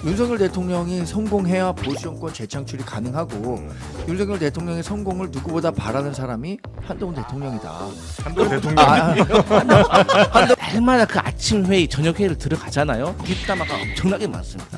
윤석열 대통령이 성공해야 보수 정권 재창출이 가능하고 윤석열 대통령의 성공을 누구보다 바라는 사람이 한동훈 대통령이다. 한동 대통령. 날마다 그 아침 회의, 저녁 회의를 들어가잖아요. 뒷담화가 엄청나게 많습니다.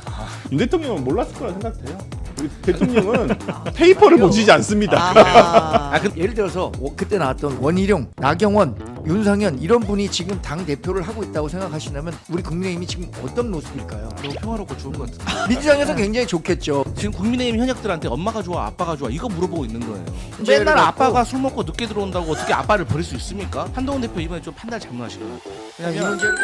윤 대통령은 몰랐을 거라 생각돼요. 우리 대통령은 페이퍼를 보시지 않습니다. 예를 들어서 그때 나왔던 원희룡, 나경원, 윤상현 이런 분이 지금 당 대표를 하고 있다고 생각하시려면 우리 국민의힘이 지금 어떤 모습일까요? 너무 평화롭고 좋은 것 같은데. 민주당에서 굉장히 좋겠죠. 지금 국민의힘 현역들한테 엄마가 좋아, 아빠가 좋아 이거 물어보고 있는 거예요. 문제를 맨날 갖고- 아빠가 술 먹고 늦게 들어온다고 어떻게 아빠를 버릴 수 있습니까? 한동훈 대표 이번에 좀 판단 잘못하신 것 같아요. 그냥 이 문제를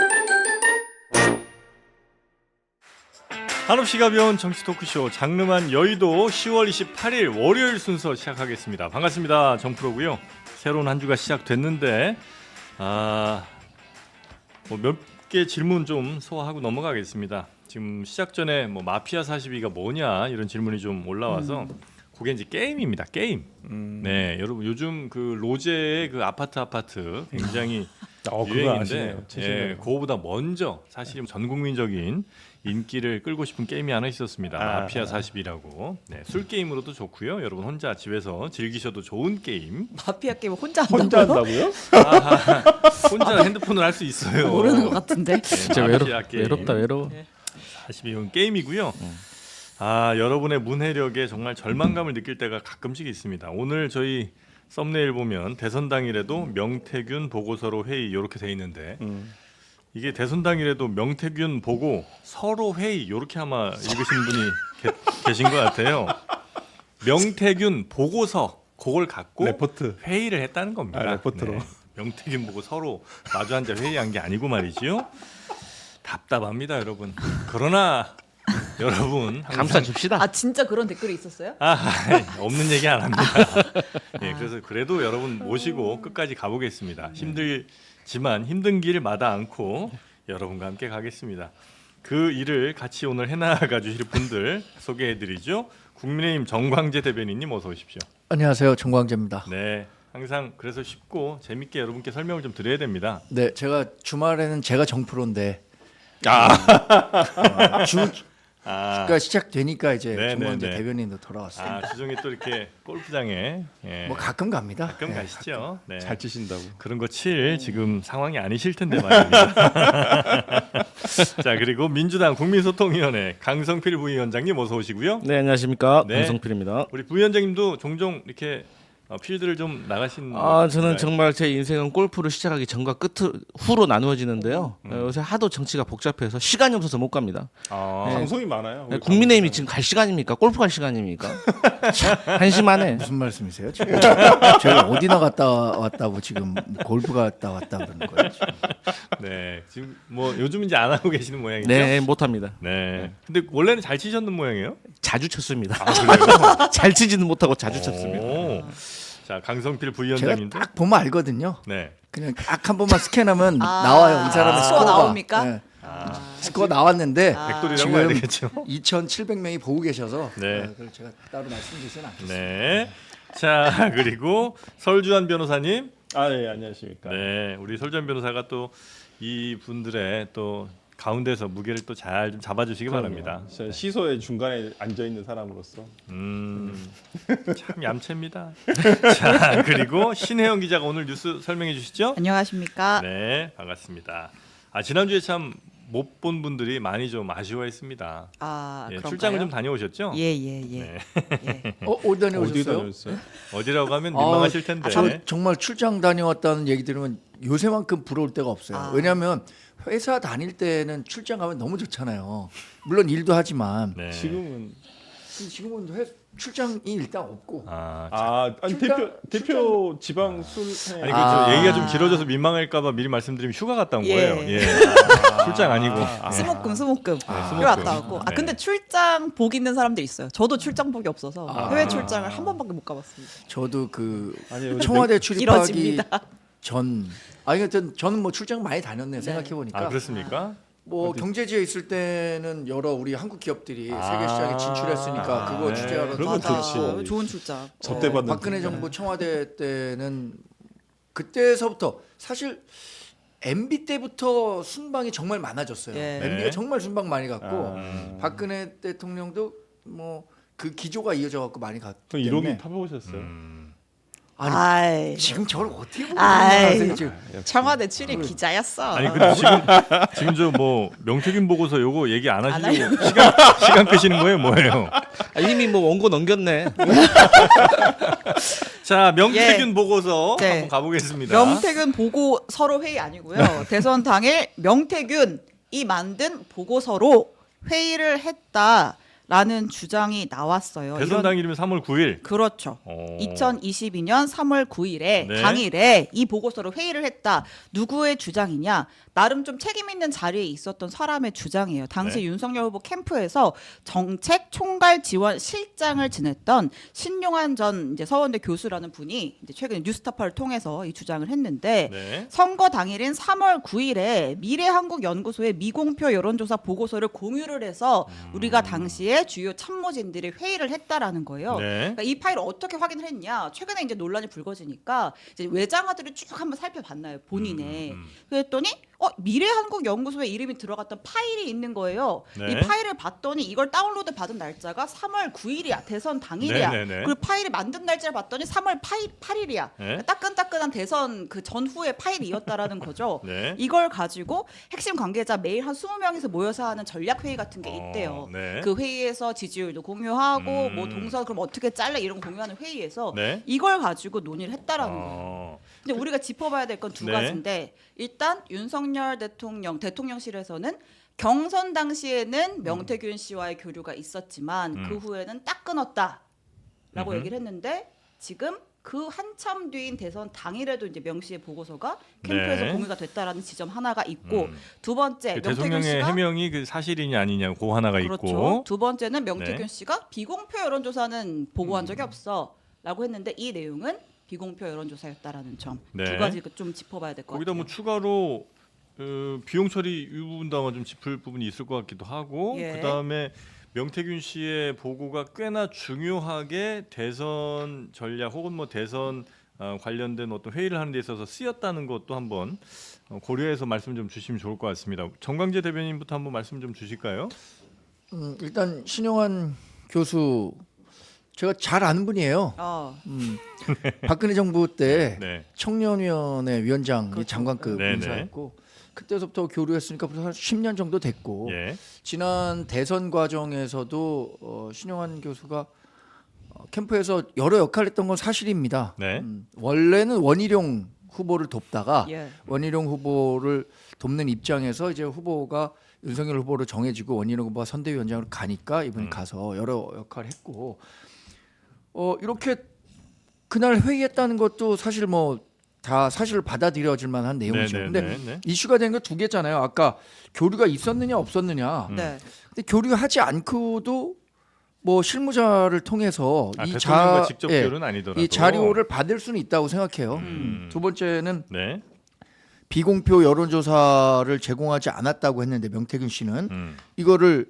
한없이 가벼운 정치 토크쇼 장르만 여의도 10월 28일 월요일 순서 시작하겠습니다. 반갑습니다. 정프로고요. 새로운 한 주가 시작됐는데 몇 개 질문 좀 소화하고 넘어가겠습니다. 지금 시작 전에 마피아 42가 뭐냐 이런 질문이 좀 올라와서 그게 이제 게임입니다. 게임. 네, 여러분 요즘 그 로제의 그 아파트 굉장히 그거 유행인데 아시네요. 예, 그거보다 먼저 사실 전 국민적인 인기를 끌고 싶은 게임이 하나 있었습니다. 마피아 40이라고. 네, 술 게임으로도 좋고요. 여러분 혼자 집에서 즐기셔도 좋은 게임. 마피아 게임 혼자 한다고요? 혼자 한다고요? 혼자 핸드폰을 할 수 있어요. 모르는 것 같은데. 진짜 외롭다 외로워. 42은 게임이고요. 여러분의 문해력에 정말 절망감을 느낄 때가 가끔씩 있습니다. 오늘 저희 썸네일 보면 대선 당일에도 명태균 보고서로 회의 이렇게 돼 있는데 이게 대선 당일에도 명태균 보고 서로 회의 이렇게 아마 읽으신 분이 계신 것 같아요. 명태균 보고서 그걸 갖고 레포트. 회의를 했다는 겁니다. 레포트로. 명태균 보고 서로 마주 앉아 회의한 게 아니고 말이지요. 답답합니다, 여러분. 그러나 여러분 감싸 줍시다. 아 진짜 그런 댓글이 있었어요? 없는 얘기 안 합니다. 예, 그래서 그래도 여러분 모시고 끝까지 가보겠습니다. 힘들지만 힘든 길 마다 않고 여러분과 함께 가겠습니다. 그 일을 같이 오늘 해나가 주실 분들 소개해드리죠. 국민의힘 정광재 대변인님 어서 오십시오. 안녕하세요, 정광재입니다. 네, 항상 그래서 쉽고 재밌게 여러분께 설명을 좀 드려야 됩니다. 네, 제가 주말에는 제가 정프로인데 주가 시작되니까 이제 네, 정광재 네, 네. 대변인도 돌아왔어요. 주중에 또 이렇게 골프장에 뭐 가끔 갑니다. 가끔 네. 가시죠. 네. 잘 치신다고. 그런 거 칠 지금 상황이 아니실 텐데 말입니다. 자, 그리고 민주당 국민소통위원회 강성필 부위원장님 어서 오시고요. 네 안녕하십니까 네. 강성필입니다. 우리 부위원장님도 종종 이렇게 필드를 좀 나가신. 저는 정말 제 인생은 골프를 시작하기 전과 후로 나누어지는데요. 요새 하도 정치가 복잡해서 시간이 없어서 못 갑니다. 방송이 많아요. 네, 국민의힘이 지금 갈 시간입니까? 골프 갈 시간입니까? 참, 한심하네. 무슨 말씀이세요? 지금 제가 어디나 갔다 왔다고 지금 골프 갔다 왔다 그러는 거예요? 지금? 네, 지금 뭐 요즘 이제 안 하고 계시는 모양이죠. 네 못합니다. 네. 근데 원래는 잘 치셨는 모양이에요? 자주 쳤습니다. 그래요? 잘 치지는 못하고 자주 쳤습니다. 오. 자, 강성필 제가 부위원장님도. 딱 보면 알거든요. 네. 그냥 딱 한 번만 스캔하면 나와요. 이 사람의 스코어 스코어가. 나옵니까? 네. 스코어 나왔는데 백돌이라고 해야 되겠죠. 2,700명이 보고 계셔서 네. 그걸 제가 따로 말씀드리지는 않겠습니다. 네. 자, 그리고 설주한 변호사님. 네, 안녕하십니까. 네, 우리 설주한 변호사가 또 이 분들의 또 가운데서 무게를 또 잘 좀 잡아주시기 바랍니다. 저 시소의 중간에 앉아 있는 사람으로서 참 얌체입니다. 자, 그리고 신혜영 기자가 오늘 뉴스 설명해 주시죠. 안녕하십니까? 네, 반갑습니다. 지난주에 참 못 본 분들이 많이 좀 아쉬워했습니다. 그런가요? 출장을 좀 다녀오셨죠? 예예예. 네. 예. 어디 어디 다녀오셨어요? 다녔어요? 어디라고 하면 민망하실 텐데. 저 정말 출장 다녀왔다는 얘기 들으면 요새만큼 부러울 데가 없어요. 왜냐하면 회사 다닐 때는 출장 가면 너무 좋잖아요. 물론 일도 하지만 네. 지금은 지금은 출장이 일단 없고 아니 출장- 대표 지방 술 아니 그 얘기가 좀 길어져서 민망할까봐 미리 말씀드리면 휴가 갔다 온 예. 거예요. 예. 출장 아니고. 스모금 스모금. 휴가 갔다 왔고. 네. 근데 출장 복 있는 사람들 있어요. 저도 출장복이 없어서 해외 출장을 한 번밖에 못 가봤습니다. 저도 그 아니, 청와대 출입하기 이뤄집니다. 전 하여튼 저는 뭐 출장 많이 다녔네요. 생각해 보니까 그렇습니까? 뭐 경제지에 있을 때는 여러 우리 한국 기업들이 세계 시장에 진출했으니까 그거 네. 취재하러 그런 건 다녔고 좋지. 좋은 출장. 접대받는 박근혜 정부 청와대 때는 그때서부터 사실 MB 때부터 순방이 정말 많아졌어요. 예. MB가 네. 정말 순방 많이 갔고 아. 박근혜 대통령도 뭐 그 기조가 이어져 갖고 많이 갔기 또 때문에 1호기 타보셨어요? 아니 아이, 지금 저를 어떻게 보는 아이. 거예요 지금? 청와대 출입 기자였어. 아니 근데 지금 저 뭐 명태균 보고서 요거 얘기 안 하시려고 시간 끄시는 거예요, 뭐예요? 아, 이미 뭐 원고 넘겼네. 자, 명태균 보고서 네. 한번 가보겠습니다. 명태균 보고 서로 회의 아니고요. 대선 당일 명태균이 만든 보고서로 회의를 했다라는 주장이 나왔어요. 대선 이런- 당일이면 3월 9일. 그렇죠. 어. 2022년 3월 9일에 네. 당일에 이 보고서로 회의를 했다. 누구의 주장이냐? 나름 좀 책임 있는 자리에 있었던 사람의 주장이에요. 당시 네. 윤석열 후보 캠프에서 정책 총괄 지원 실장을 지냈던 신용환 전 이제 서원대 교수라는 분이 이제 최근 뉴스타파를 통해서 이 주장을 했는데 네. 선거 당일인 3월 9일에 미래한국연구소의 미공표 여론조사 보고서를 공유를 해서 우리가 당시에 주요 참모진들이 회의를 했다라는 거예요. 네. 그러니까 이 파일을 어떻게 확인을 했냐? 최근에 이제 논란이 불거지니까 이제 외장하드를 쭉 한번 살펴봤나요, 본인의. 그랬더니 미래한국연구소에 이름이 들어갔던 파일이 있는 거예요. 네. 이 파일을 봤더니 이걸 다운로드 받은 날짜가 3월 9일이야. 대선 당일이야. 네네네. 그리고 파일이 만든 날짜를 봤더니 3월 8일이야. 네. 따끈따끈한 대선 그 전후의 파일이었다라는 거죠. 네. 이걸 가지고 핵심 관계자 매일 한 20명에서 모여서 하는 전략 회의 같은 게 있대요. 네. 그 회의에서 지지율도 공유하고 음. 뭐 동선 그럼 어떻게 잘래 이런 거 공유하는 회의에서 네. 이걸 가지고 논의를 했다라는 거예요. 어. 근데 우리가 짚어봐야 될 건 두 네. 가지인데 일단 윤석열 대통령실에서는 경선 당시에는 명태균 씨와의 교류가 있었지만 그 후에는 딱 끊었다라고 얘기를 했는데 지금 그 한참 뒤인 대선 당일에도 이제 명 씨의 보고서가 캠프에서 네. 공유가 됐다라는 지점 하나가 있고 두 번째 그 명태균 대통령의 씨가 해명이 그 사실이냐 아니냐 그 하나가 그렇죠. 있고. 두 번째는 명태균 네. 씨가 비공표 여론조사는 보고한 적이 없어라고 했는데 이 내용은 비공표 여론조사였다라는 점 두 네. 가지 좀 짚어봐야 될 것 거기다 같아요. 뭐 추가로 비용 처리 이 부분도 아마 좀 짚을 부분이 있을 것 같기도 하고 예. 그다음에 명태균 씨의 보고가 꽤나 중요하게 대선 전략 혹은 뭐 대선 관련된 어떤 회의를 하는 데 있어서 쓰였다는 것도 한번 고려해서 말씀 좀 주시면 좋을 것 같습니다. 정광재 대변인부터 한번 말씀 좀 주실까요? 일단 신용환 교수 제가 잘 아는 분이에요. 박근혜 정부 때 네. 청년위원회 위원장 그렇죠. 장관급 네네. 인사였고 그때서부터 교류했으니까 벌써 한 10년 정도 됐고 예. 지난 대선 과정에서도 신용환 교수가 캠프에서 여러 역할을 했던 건 사실입니다. 네. 원래는 원희룡 후보를 돕다가 예. 원희룡 후보를 돕는 입장에서 이제 후보가 윤석열 후보로 정해지고 원희룡 후보가 선대위원장으로 가니까 이분이 가서 여러 역할을 했고 이렇게 그날 회의했다는 것도 사실 뭐 다 사실을 받아들여질 만한 내용이죠. 근데 네. 이슈가 된 거 두 개잖아요. 아까 교류가 있었느냐 없었느냐. 네. 근데 교류하지 않고도 뭐 실무자를 통해서 대통령과 직접 예, 교류는 아니더라도 이 자료를 받을 수는 있다고 생각해요. 두 번째는 네. 비공표 여론조사를 제공하지 않았다고 했는데 명태균 씨는 이거를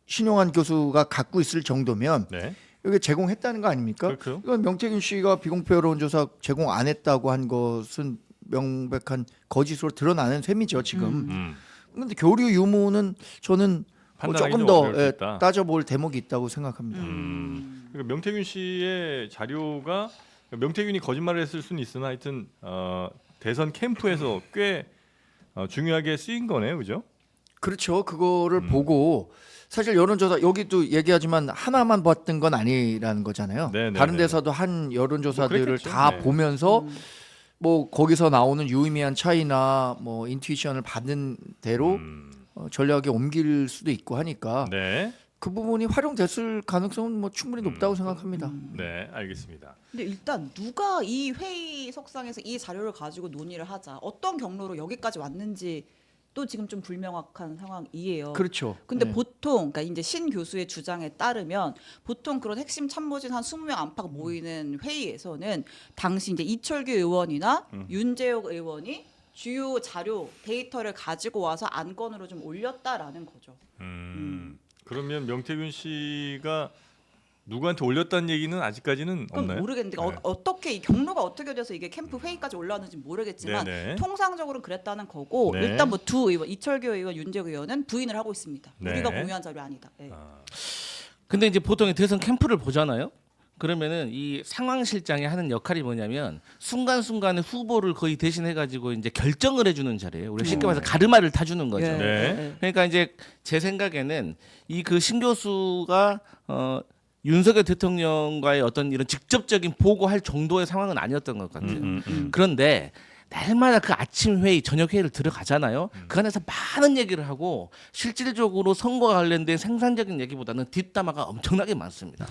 신용환 교수가 갖고 있을 정도면 네. 이게 제공했다는 거 아닙니까? 그렇죠. 이건 명태균 씨가 비공표 여론조사 제공 안 했다고 한 것은 명백한 거짓으로 드러나는 셈이죠 지금. 그런데 교류 유무는 저는 판단하기 조금 좀 더 어려울 수 있다. 따져볼 대목이 있다고 생각합니다. 그러니까 명태균 씨의 자료가 명태균이 거짓말을 했을 수는 있으나 하여튼 대선 캠프에서 꽤 중요하게 쓰인 거네요, 그죠? 그렇죠. 그거를 보고 사실 여론조사 여기도 얘기하지만 하나만 봤던 건 아니라는 거잖아요. 네네네네. 다른 데서도 한 여론조사들을 그랬겠죠. 다 네. 보면서 뭐 거기서 나오는 유의미한 차이나 뭐 인투이션을 받은 대로 전략에 옮길 수도 있고 하니까 네, 그 부분이 활용됐을 가능성은 뭐 충분히 높다고 생각합니다. 네, 알겠습니다. 근데 일단 누가 이 회의 석상에서 이 자료를 가지고 논의를 하자 어떤 경로로 여기까지 왔는지 또 지금 좀 불명확한 상황이에요. 그렇죠. 근데 네. 보통 그러니까 이제 신 교수의 주장에 따르면 보통 그런 핵심 참모진 한 20명 안팎 모이는 회의에서는 당시 이제 이철규 의원이나 윤재욱 의원이 주요 자료 데이터를 가지고 와서 안건으로 좀 올렸다라는 거죠. 그러면 명태균 씨가 누구한테 올렸다는 얘기는 아직까지는 그건 없나요? 모르겠는데 네. 어떻게 이 경로가 어떻게 돼서 이게 캠프 회의까지 올라왔는지 모르겠지만 네네. 통상적으로 그랬다는 거고 네. 일단 뭐 두 의원 이철규 의원, 윤재욱 의원은 부인을 하고 있습니다. 네. 우리가 공유한 자료 아니다. 네. 근데 이제 보통 대선 캠프를 보잖아요. 그러면은 이 상황실장이 하는 역할이 뭐냐면 순간순간에 후보를 거의 대신해 가지고 이제 결정을 해주는 자리예요. 우리 쉽게 말해서 가르마를 타주는 거죠. 예. 네. 그러니까 이제 제 생각에는 이 그 신 교수가 윤석열 대통령과의 어떤 이런 직접적인 보고할 정도의 상황은 아니었던 것 같아요. 그런데 날마다 그 아침 회의, 저녁 회의를 들어가잖아요. 그 안에서 많은 얘기를 하고 실질적으로 선거와 관련된 생산적인 얘기보다는 뒷담화가 엄청나게 많습니다.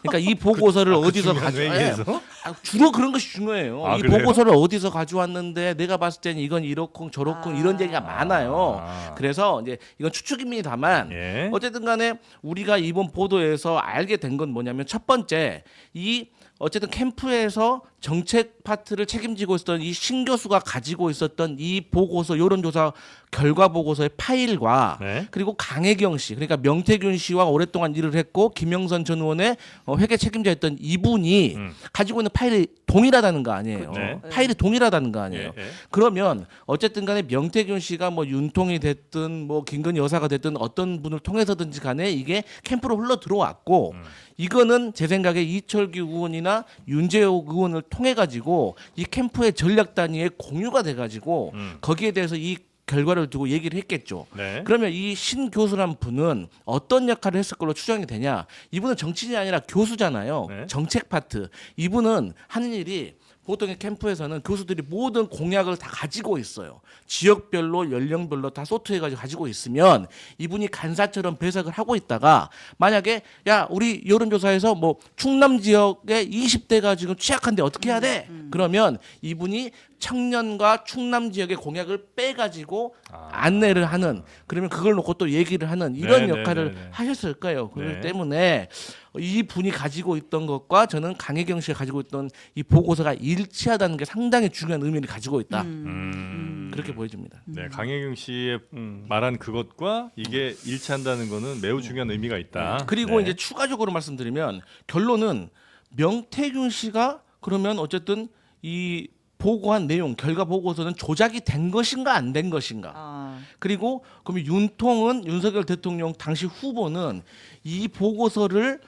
그러니까 이 보고서를 어디서 중요한 회의에서? 주로 그런 것이 중요해요. 아, 이 그래요? 보고서를 어디서 가져왔는데 내가 봤을 때는 이건 이렇고 저렇고 이런 얘기가 많아요. 그래서 이제 이건 추측입니다만 예. 어쨌든 간에 우리가 이번 보도에서 알게 된 건 뭐냐면 첫 번째 이 어쨌든 캠프에서 정책 파트를 책임지고 있었던 이 신 교수가 가지고 있었던 이 보고서 여론조사 결과 보고서의 파일과 네. 그리고 강혜경 씨 그러니까 명태균 씨와 오랫동안 일을 했고 김영선 전 의원의 회계 책임자였던 이분이 가지고 있는 파일이 동일하다는 거 아니에요. 네. 파일이 동일하다는 거 아니에요. 예, 예. 그러면 어쨌든 간에 명태균 씨가 뭐 윤통이 됐든 뭐 김건희 여사가 됐든 어떤 분을 통해서든지 간에 이게 캠프로 흘러 들어왔고 이거는 제 생각에 이철규 의원이나 윤재욱 의원을 통해 가지고 이 캠프의 전략 단위에 공유가 돼 가지고 거기에 대해서 이 결과를 두고 얘기를 했겠죠. 네. 그러면 이 신 교수란 분은 어떤 역할을 했을 걸로 추정이 되냐? 이분은 정치인이 아니라 교수잖아요. 네. 정책 파트. 이분은 하는 일이 보통의 캠프에서는 교수들이 모든 공약을 다 가지고 있어요. 지역별로 연령별로 다 소트해가지고 가지고 있으면 이분이 간사처럼 배석을 하고 있다가 만약에 야 우리 여론조사에서 뭐 충남 지역의 20대가 지금 취약한데 어떻게 해야 돼? 그러면 이분이 청년과 충남 지역의 공약을 빼가지고 안내를 하는 그러면 그걸 놓고 또 얘기를 하는 이런 네, 역할을 네, 네, 네. 하셨을 거예요. 그렇기 네. 때문에 이 분이 가지고 있던 것과 저는 강혜경 씨가 가지고 있던 이 보고서가 일치하다는 게 상당히 중요한 의미를 가지고 있다. 그렇게 보여집니다. 네, 강혜경 씨의 말한 그것과 이게 일치한다는 거는 매우 중요한 의미가 있다. 그리고 네. 이제 추가적으로 말씀드리면 결론은 명태균 씨가 그러면 어쨌든 이 보고한 내용 결과 보고서는 조작이 된 것인가 안 된 것인가. 아, 그리고 그러면 윤통은 윤석열 대통령 당시 후보는 이 보고서를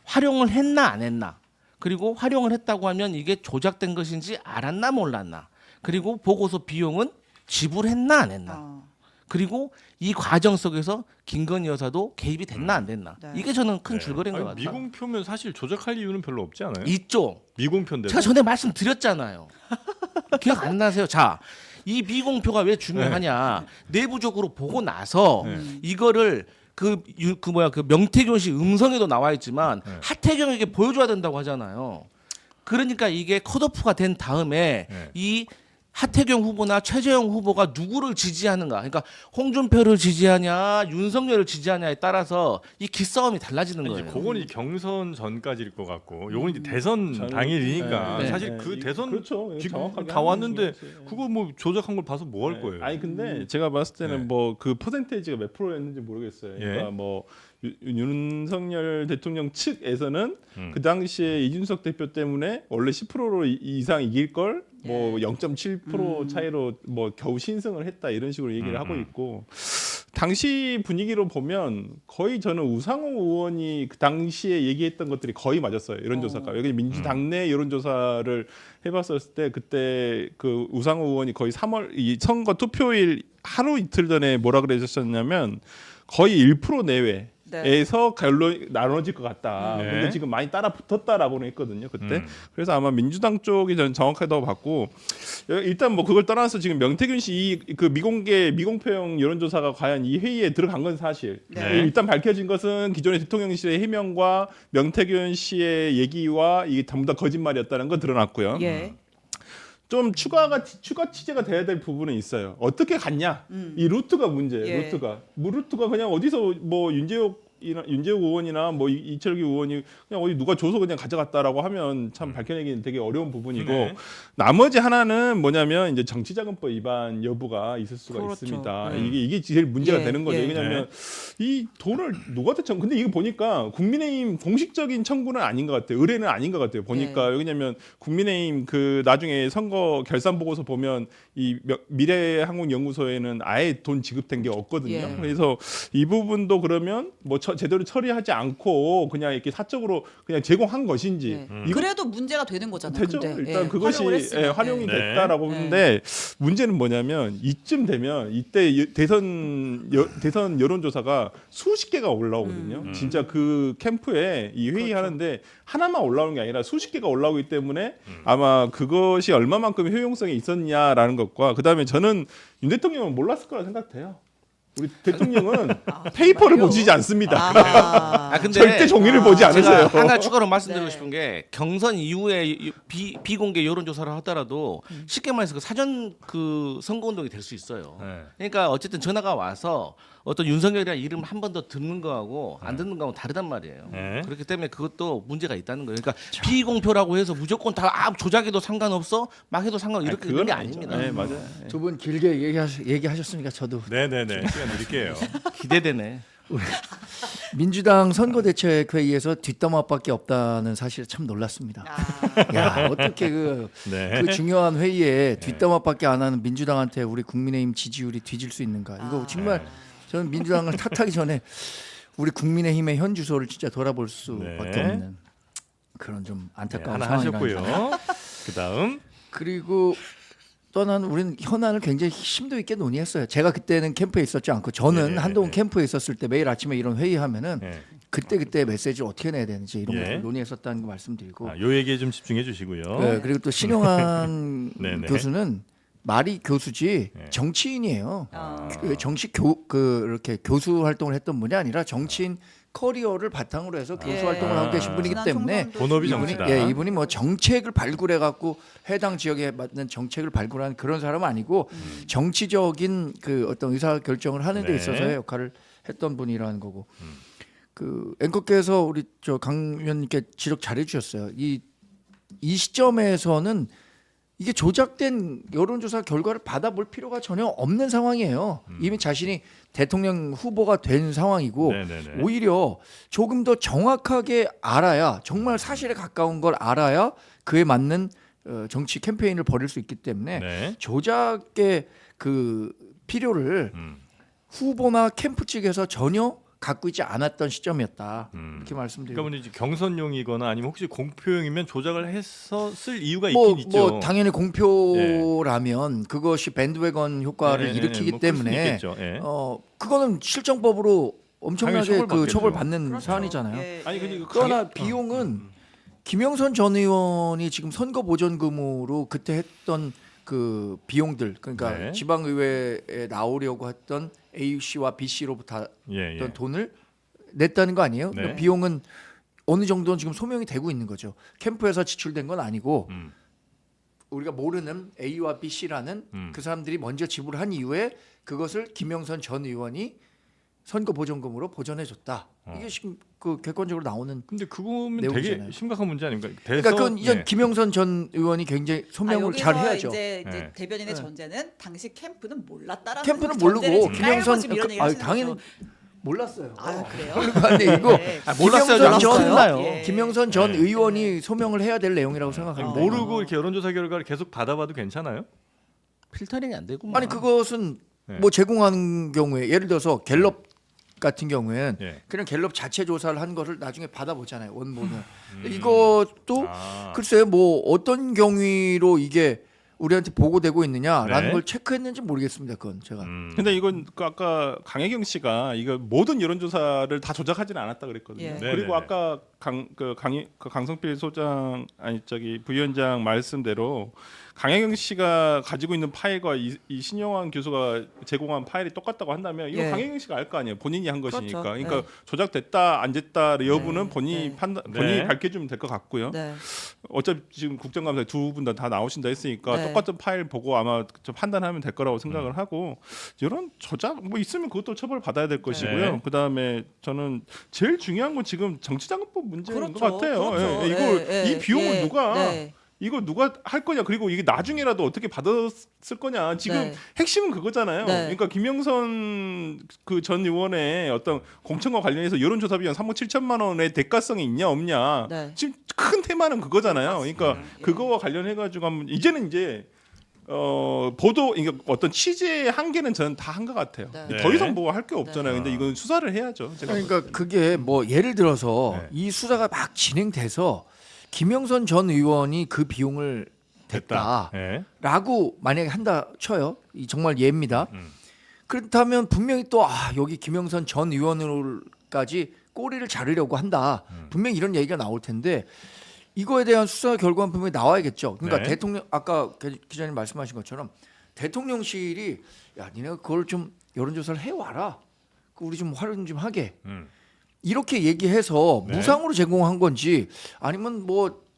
활용을 했나 안 했나. 그리고 활용을 했다고 하면 이게 조작된 것인지 알았나 몰랐나. 그리고 보고서 비용은 지불했나 안 했나. 아. 그리고 이 과정 속에서 김건희 여사도 개입이 됐나 안 됐나. 네. 이게 저는 큰 네. 줄거리인 것 아니, 같아요. 미공표면 사실 조작할 이유는 별로 없지 않아요? 있죠. 미공표인데. 제가 전에 말씀드렸잖아요. 기억 안 나세요? 자, 이 미공표가 왜 중요하냐? 내부적으로 보고 나서 이거를 그 명태균 씨 음성에도 나와 있지만 하태경에게 보여줘야 된다고 하잖아요. 그러니까 이게 컷오프가 된 다음에 네. 이 하태경 후보나 최재형 후보가 누구를 지지하는가? 그러니까 홍준표를 지지하냐, 윤석열을 지지하냐에 따라서 이 기싸움이 달라지는 이제 거예요. 그건 이 경선 전까지일 것 같고, 요건 이제 대선 당일이니까 네. 사실 그 대선 그렇죠. 지금 정확하게 다 하는 왔는데 거지. 그거 뭐 조작한 걸 봐서 뭐 할 네. 거예요? 아니 근데 제가 봤을 때는 네. 뭐 그 퍼센테이지가 몇 프로였는지 모르겠어요. 예. 그러니까 뭐 윤석열 대통령 측에서는 그 당시에 이준석 대표 때문에 원래 10%로 이상 이길 걸 뭐 0.7% 차이로 뭐 겨우 신승을 했다 이런 식으로 얘기를 하고 있고 당시 분위기로 보면 거의 저는 우상호 의원이 그 당시에 얘기했던 것들이 거의 맞았어요. 여론조사가. 여기 민주당 내 여론조사를 해봤었을 때 그때 그 우상호 의원이 거의 3월 이 선거 투표일 하루 이틀 전에 뭐라 그러셨냐면 거의 1% 내외. 네. 에서 결론이 나눠질 것 같다. 네. 근데 지금 많이 따라 붙었다라고는 했거든요. 그때. 그래서 아마 민주당 쪽이 저는 정확하다고 봤고 일단 뭐 그걸 떠나서 지금 명태균 씨 그 미공표형 여론조사가 과연 이 회의에 들어간 건 사실. 네. 일단 밝혀진 것은 기존의 대통령실의 해명과 명태균 씨의 얘기와 이게 전부 다 거짓말이었다는 건 드러났고요. 예. 좀 추가 취재가 돼야 될 부분은 있어요. 어떻게 갔냐? 이 루트가 문제예요. 예. 루트가 그냥 어디서 뭐 윤재욱 윤재욱 의원이나 뭐 이철규 의원이 그냥 어디 누가 줘서 그냥 가져갔다라고 하면 참 밝혀내기는 되게 어려운 부분이고 네. 나머지 하나는 뭐냐면 이제 정치자금법 위반 여부가 있을 수가 그렇죠. 있습니다. 이게 제일 문제가 예, 되는 거죠. 예. 왜냐하면 이 돈을 누구한테 근데 이거 보니까 국민의힘 공식적인 청구는 아닌 것 같아요. 의뢰는 아닌 것 같아요. 보니까 왜냐하면 국민의힘 그 나중에 선거 결산 보고서 보면 이 미래한국연구소에는 아예 돈 지급된 게 없거든요. 예. 그래서 이 부분도 그러면 뭐 제대로 처리하지 않고 그냥 이렇게 사적으로 그냥 제공한 것인지 예. 그래도 문제가 되는 거잖아요. 되죠. 근데. 일단 예, 그것이 활용을 했으면. 활용이 네. 됐다라고 네. 보는데 문제는 뭐냐면 이쯤 되면 이때 대선 여론조사가 수십 개가 올라오거든요. 진짜 그 캠프에 이 회의하는데 하나만 올라오는 게 아니라 수십 개가 올라오기 때문에 아마 그것이 얼마만큼 효용성이 있었냐라는 것과 그다음에 저는 윤 대통령은 몰랐을 거라 생각해요. 우리 대통령은 페이퍼를 정말요? 보지 않습니다. 아, 근데 절대 종이를 보지 제가 않으세요. 한 가지 추가로 말씀드리고 네. 싶은 게 경선 이후에 비공개 여론조사를 하더라도 쉽게 말해서 그 사전 그 선거운동이 될 수 있어요. 네. 그러니까 어쨌든 전화가 와서 어떤 윤석열이라는 이름 한 번 더 듣는 거하고 안 듣는 거하고 다르단 말이에요. 네. 그렇기 때문에 그것도 문제가 있다는 거예요. 그러니까 비공표라고 해서 무조건 다 조작해도 상관없어, 막 해도 상관 이렇게 되는 게 아닙니다. 네, 맞아요. 두 분 길게 얘기하셨으니까 저도 네네네. 시간 드릴게요. 기대되네. 민주당 선거대책회의에서 뒷담화밖에 없다는 사실에 참 놀랐습니다. 아. 야 어떻게 그 네. 중요한 회의에 뒷담화밖에 안 하는 민주당한테 우리 국민의힘 지지율이 뒤질 수 있는가? 이거 정말 저는 민주당을 탓하기 전에 우리 국민의힘의 현 주소를 진짜 돌아볼 수밖에 네. 없는 그런 좀 네, 안타까운 하나 상황이라는 하셨고요. 그다음 그리고 또한 우리는 현안을 굉장히 심도 있게 논의했어요. 제가 그때는 캠프에 있었지 않고 저는 예, 한동안 예. 캠프에 있었을 때 매일 아침에 이런 회의하면은 예. 그때 메시지를 어떻게 내야 되는지 이런 예. 걸 논의했었다는 거 말씀드리고 요 얘기에 좀 집중해 주시고요. 네, 그리고 또 신용한 네네. 교수는 말이 교수지 네. 정치인이에요. 아. 그 정식 이렇게 교수 활동을 했던 분이 아니라 정치인 커리어를 바탕으로 해서 교수 예. 활동을 하고 계신 분이기 지난 때문에 총선도 본업이 이분이 정치다. 이분이 뭐 정책을 발굴해 갖고 해당 지역에 맞는 정책을 발굴하는 그런 사람은 아니고 정치적인 그 어떤 의사 결정을 하는 데 네. 있어서의 역할을 했던 분이라는 거고 그 앵커께서 우리 저 강 의원님께 지적 잘해 주셨어요. 이 시점에서는 이게 조작된 여론조사 결과를 받아볼 필요가 전혀 없는 상황이에요. 이미 자신이 대통령 후보가 된 상황이고 네네네. 오히려 조금 더 정확하게 알아야 정말 사실에 가까운 걸 알아야 그에 맞는 정치 캠페인을 벌일 수 있기 때문에 네. 조작의 그 필요를 후보나 캠프 측에서 전혀 갖고 있지 않았던 시점이었다. 이렇게 말씀드리고 그러니까 이제 경선용이거나 아니면 혹시 공표용이면 조작을 해서 쓸 이유가 뭐, 있긴 있죠. 뭐 당연히 공표라면 그것이 밴드웨건 효과를 일으키기 뭐 그럴 수는 때문에 있겠죠. 예. 그거는 실정법으로 엄청나게 당연히 그 처벌받겠죠. 처벌받는 그렇죠. 사안이잖아요. 예, 아니 예. 근데 그러나 비용은 김영선 전 의원이 지금 선거 보전금으로 그때 했던 그 비용들 그러니까 네. 지방의회에 나오려고 했던 AUC와 BC로부터 예, 예. 돈을 냈다는 거 아니에요? 네. 그러니까 비용은 어느 정도는 지금 소명이 되고 있는 거죠. 캠프에서 지출된 건 아니고 우리가 모르는 A와 BC라는 그 사람들이 먼저 지불한 이후에 그것을 김영선 전 의원이 선거 보전금으로 보전해줬다. 이게 지금 그 객관적으로 나오는. 근데 그거면 내용이잖아요. 되게 심각한 문제 아닙니까? 그러니까 그건 이전 예. 김영선 전 의원이 굉장히 소명을 여기서 잘 해야죠. 이제 네. 대변인의 네. 전제는 당시 캠프는 몰랐다라는 캠프는 그 전제를 모르고 지금 깔고 김영선 지금 이런 얘기를 하시는 당연히 거죠. 몰랐어요. 아 그래요? 근데 이거 네. 몰랐어요. 김영선 전 몰랐어요. 예. 김영선 전 네. 의원이 소명을 해야 될 내용이라고 아니, 생각합니다. 모르고 이렇게 여론조사 결과를 계속 받아봐도 괜찮아요? 필터링이 안 되구만. 아니 그것은 네. 뭐 제공하는 경우에 예를 들어서 갤럽 같은 경우에는 예. 그냥 갤럽 자체 조사를 한 거를 나중에 받아보잖아요. 원본을. 이것도 아. 글쎄요 뭐 어떤 경위로 이게 우리한테 보고되고 있느냐라는 네. 걸 체크했는지 모르겠습니다. 그건 제가. 근데 이건 그 아까 강혜경 씨가 이거 모든 여론조사를 다 조작하지는 않았다 그랬거든요. 예. 그리고 네네네. 아까 강성필 소장 아니 저기 부위원장 말씀대로 강혜경 씨가 가지고 있는 파일과 이 신영환 교수가 제공한 파일이 똑같다고 한다면 이거 예. 강혜경 씨가 알 거 아니에요. 본인이 한 것이니까. 그렇죠. 그러니까 네. 조작됐다 안 됐다 여부는 네. 본인이 네. 본인이 네. 밝혀주면 될 것 같고요. 네. 어차피 지금 국정감사에 두 분 다 나오신다 했으니까 네. 똑같은 파일 보고 아마 좀 판단하면 될 거라고 생각을 하고 이런 조작 뭐 있으면 그것도 처벌 받아야 될 것이고요. 네. 그다음에 저는 제일 중요한 건 지금 정치자금법 문제인 그렇죠. 것 같아요. 그렇죠. 예, 이거 예, 이 비용을 예, 누가 네. 이거 누가 할 거냐 그리고 이게 나중에라도 어떻게 받았을 거냐 지금 네. 핵심은 그거잖아요. 네. 그러니까 김영선 그 전 의원의 어떤 공천과 관련해서 여론조사 비용 3억 7천만 원의 대가성이 있냐 없냐 네. 지금 큰 테마는 그거잖아요. 그러니까 예. 그거와 관련해 가지고 한번 이제는 이제 보도 그러니까 어떤 취재의 한계는 저는 다 한 것 같아요. 네. 더 이상 뭐 할 게 없잖아요. 네. 근데 이건 수사를 해야죠. 제가 그러니까 그게 뭐 예를 들어서 네. 이 수사가 막 진행돼서 김영선 전 의원이 그 비용을 됐다. 댔다라고 예. 만약에 한다 쳐요. 이 정말 예입니다. 음. 그렇다면 분명히 또 여기 김영선 전 의원으로까지 꼬리를 자르려고 한다. 분명히 이런 얘기가 나올 텐데 이거에 대한 수사 결과는 분명히 나와야겠죠. 그러니까 네. 대통령 아까 기자님 말씀하신 것처럼 대통령실이 야 니네가 그걸 좀 여론조사를 해와라. 우리 좀 활용 좀 하게. 음. 이렇게 얘기해서 네. 무상으로 제공한 건지 아니면 뭐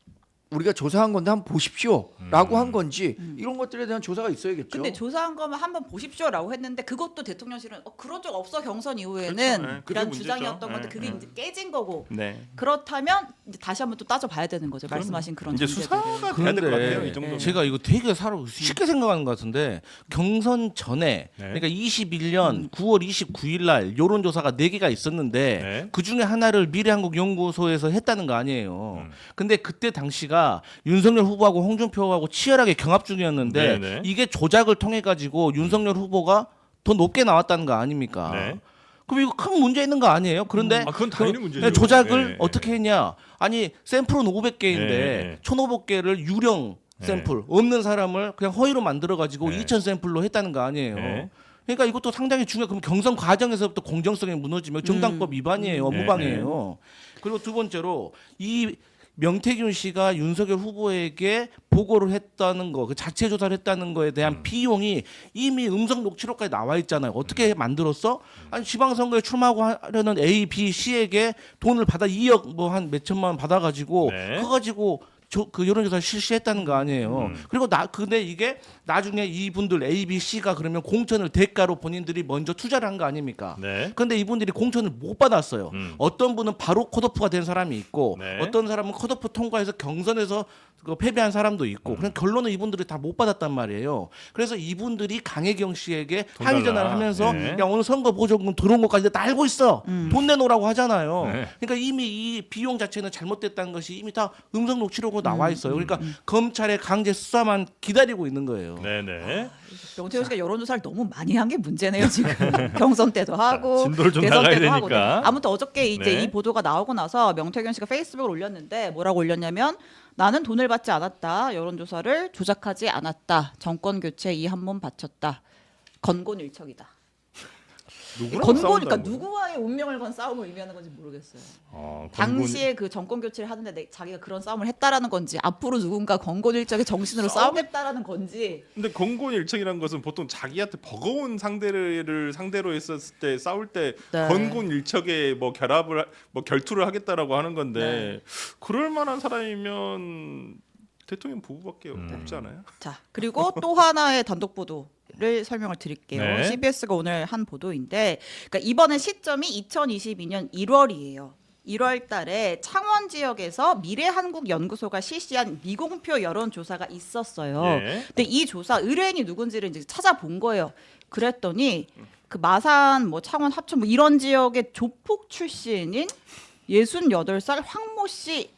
우리가 조사한 건데 한번 보십시오라고 한 건지 이런 것들에 대한 조사가 있어야겠죠. 근데 조사한 거면 한번 보십시오라고 했는데 그것도 대통령실은 그런 적 없어 경선 이후에는 그렇죠. 네, 그게 이런 문제죠. 주장이었던 건데 네, 그게 네. 이제 깨진 거고 네. 그렇다면 이제 다시 한번 또 따져봐야 되는 거죠. 말씀하신 그런 이제 문제들을. 수사가 돼야 될 것 같아요. 이 그런데 정도면. 제가 이거 되게 쉽게 생각하는 것 같은데 경선 전에 그러니까 21년 9월 29일 날 여론조사가 4개가 있었는데 네. 그 중에 하나를 미래한국연구소에서 했다는 거 아니에요. 근데 그때 당시가 윤석열 후보하고 홍준표하고 치열하게 경합 중이었는데 네. 이게 조작을 통해 가지고 윤석열 후보가 더 높게 나왔다는 거 아닙니까? 네. 그럼 이거 큰 문제 있는 거 아니에요? 그런데 그건 당연히 문제죠. 조작을 예, 어떻게 했냐? 아니 샘플은 500개인데 예. 1,500개를 유령 샘플 없는 사람을 그냥 허위로 만들어 가지고 예. 2,000 샘플로 했다는 거 아니에요? 예. 그러니까 이것도 상당히 중요. 그럼 경선 과정에서부터 공정성이 무너지면 정당법 위반이에요, 무방이에요. 그리고 두 번째로 이 명태균 씨가 윤석열 후보에게 보고를 했다는 거, 그 자체 조사를 했다는 거에 대한 비용이 이미 음성 녹취록까지 나와 있잖아요. 어떻게 만들었어? 아니 지방선거에 출마하려는 A, B, C에게 돈을 받아 2억 뭐 한 몇천만 원 받아가지고 네. 그거 가지고 그 여론조사를 실시했다는 거 아니에요. 그리고 근데 이게 나중에 이분들 A, B, C가 그러면 공천을 대가로 본인들이 먼저 투자를 한 거 아닙니까? 네. 근데 이분들이 공천을 못 받았어요. 어떤 분은 바로 컷오프가 된 사람이 있고 네. 어떤 사람은 컷오프 통과해서 경선에서 패배한 사람도 있고 그냥 결론은 이분들이 다 못 받았단 말이에요. 그래서 이분들이 강혜경 씨에게 돈 항의 전화를 달라. 하면서 네. 야 오늘 선거 보조금 들어온 것까지 다 알고 있어. 돈 내놓으라고 하잖아요. 네. 그러니까 이미 이 비용 자체는 잘못됐다는 것이 이미 다 음성 녹취록으로 나와 있어요. 그러니까 검찰의 강제 수사만 기다리고 있는 거예요. 네네. 명태균 씨가 여론조사를 너무 많이 한 게 문제네요 지금. 경선 때도 하고 진도를 좀 대선 나가야 때도 하고. 되니까. 아무튼 어저께 이제 네. 이 보도가 나오고 나서 명태균 씨가 페이스북을 올렸는데 뭐라고 올렸냐면 나는 돈을 받지 않았다. 여론조사를 조작하지 않았다. 정권 교체 이 한 몸 바쳤다. 건곤일척이다. 누구랑 건곤 싸운다는 그러니까 거예요? 누구와의 운명을 건 싸움을 의미하는 건지 모르겠어요. 건곤- 당시에 그 정권 교체를 하는데 자기가 그런 싸움을 했다라는 건지 앞으로 누군가 건곤일척의 정신으로 싸우겠다라는 건지 근데 건곤일척이라는 것은 보통 자기한테 버거운 상대를 상대로 했었을 때 싸울 때 네. 건곤일척에 뭐 결투를 하겠다라고 하는 건데 네. 그럴 만한 사람이면 대통령 부부밖에 없지 않아요? 자 그리고 또 하나의 단독 보도를 설명을 드릴게요. 네. CBS가 오늘 한 보도인데, 그러니까 이번에 시점이 2022년 1월이에요. 1월 달에 창원 지역에서 미래한국연구소가 실시한 미공표 여론조사가 있었어요. 예. 근데 이 조사 의뢰인이 누군지를 이제 찾아본 거예요. 그랬더니 그 마산, 뭐 창원, 합천 뭐 이런 지역의 조폭 출신인 68살 황모 씨.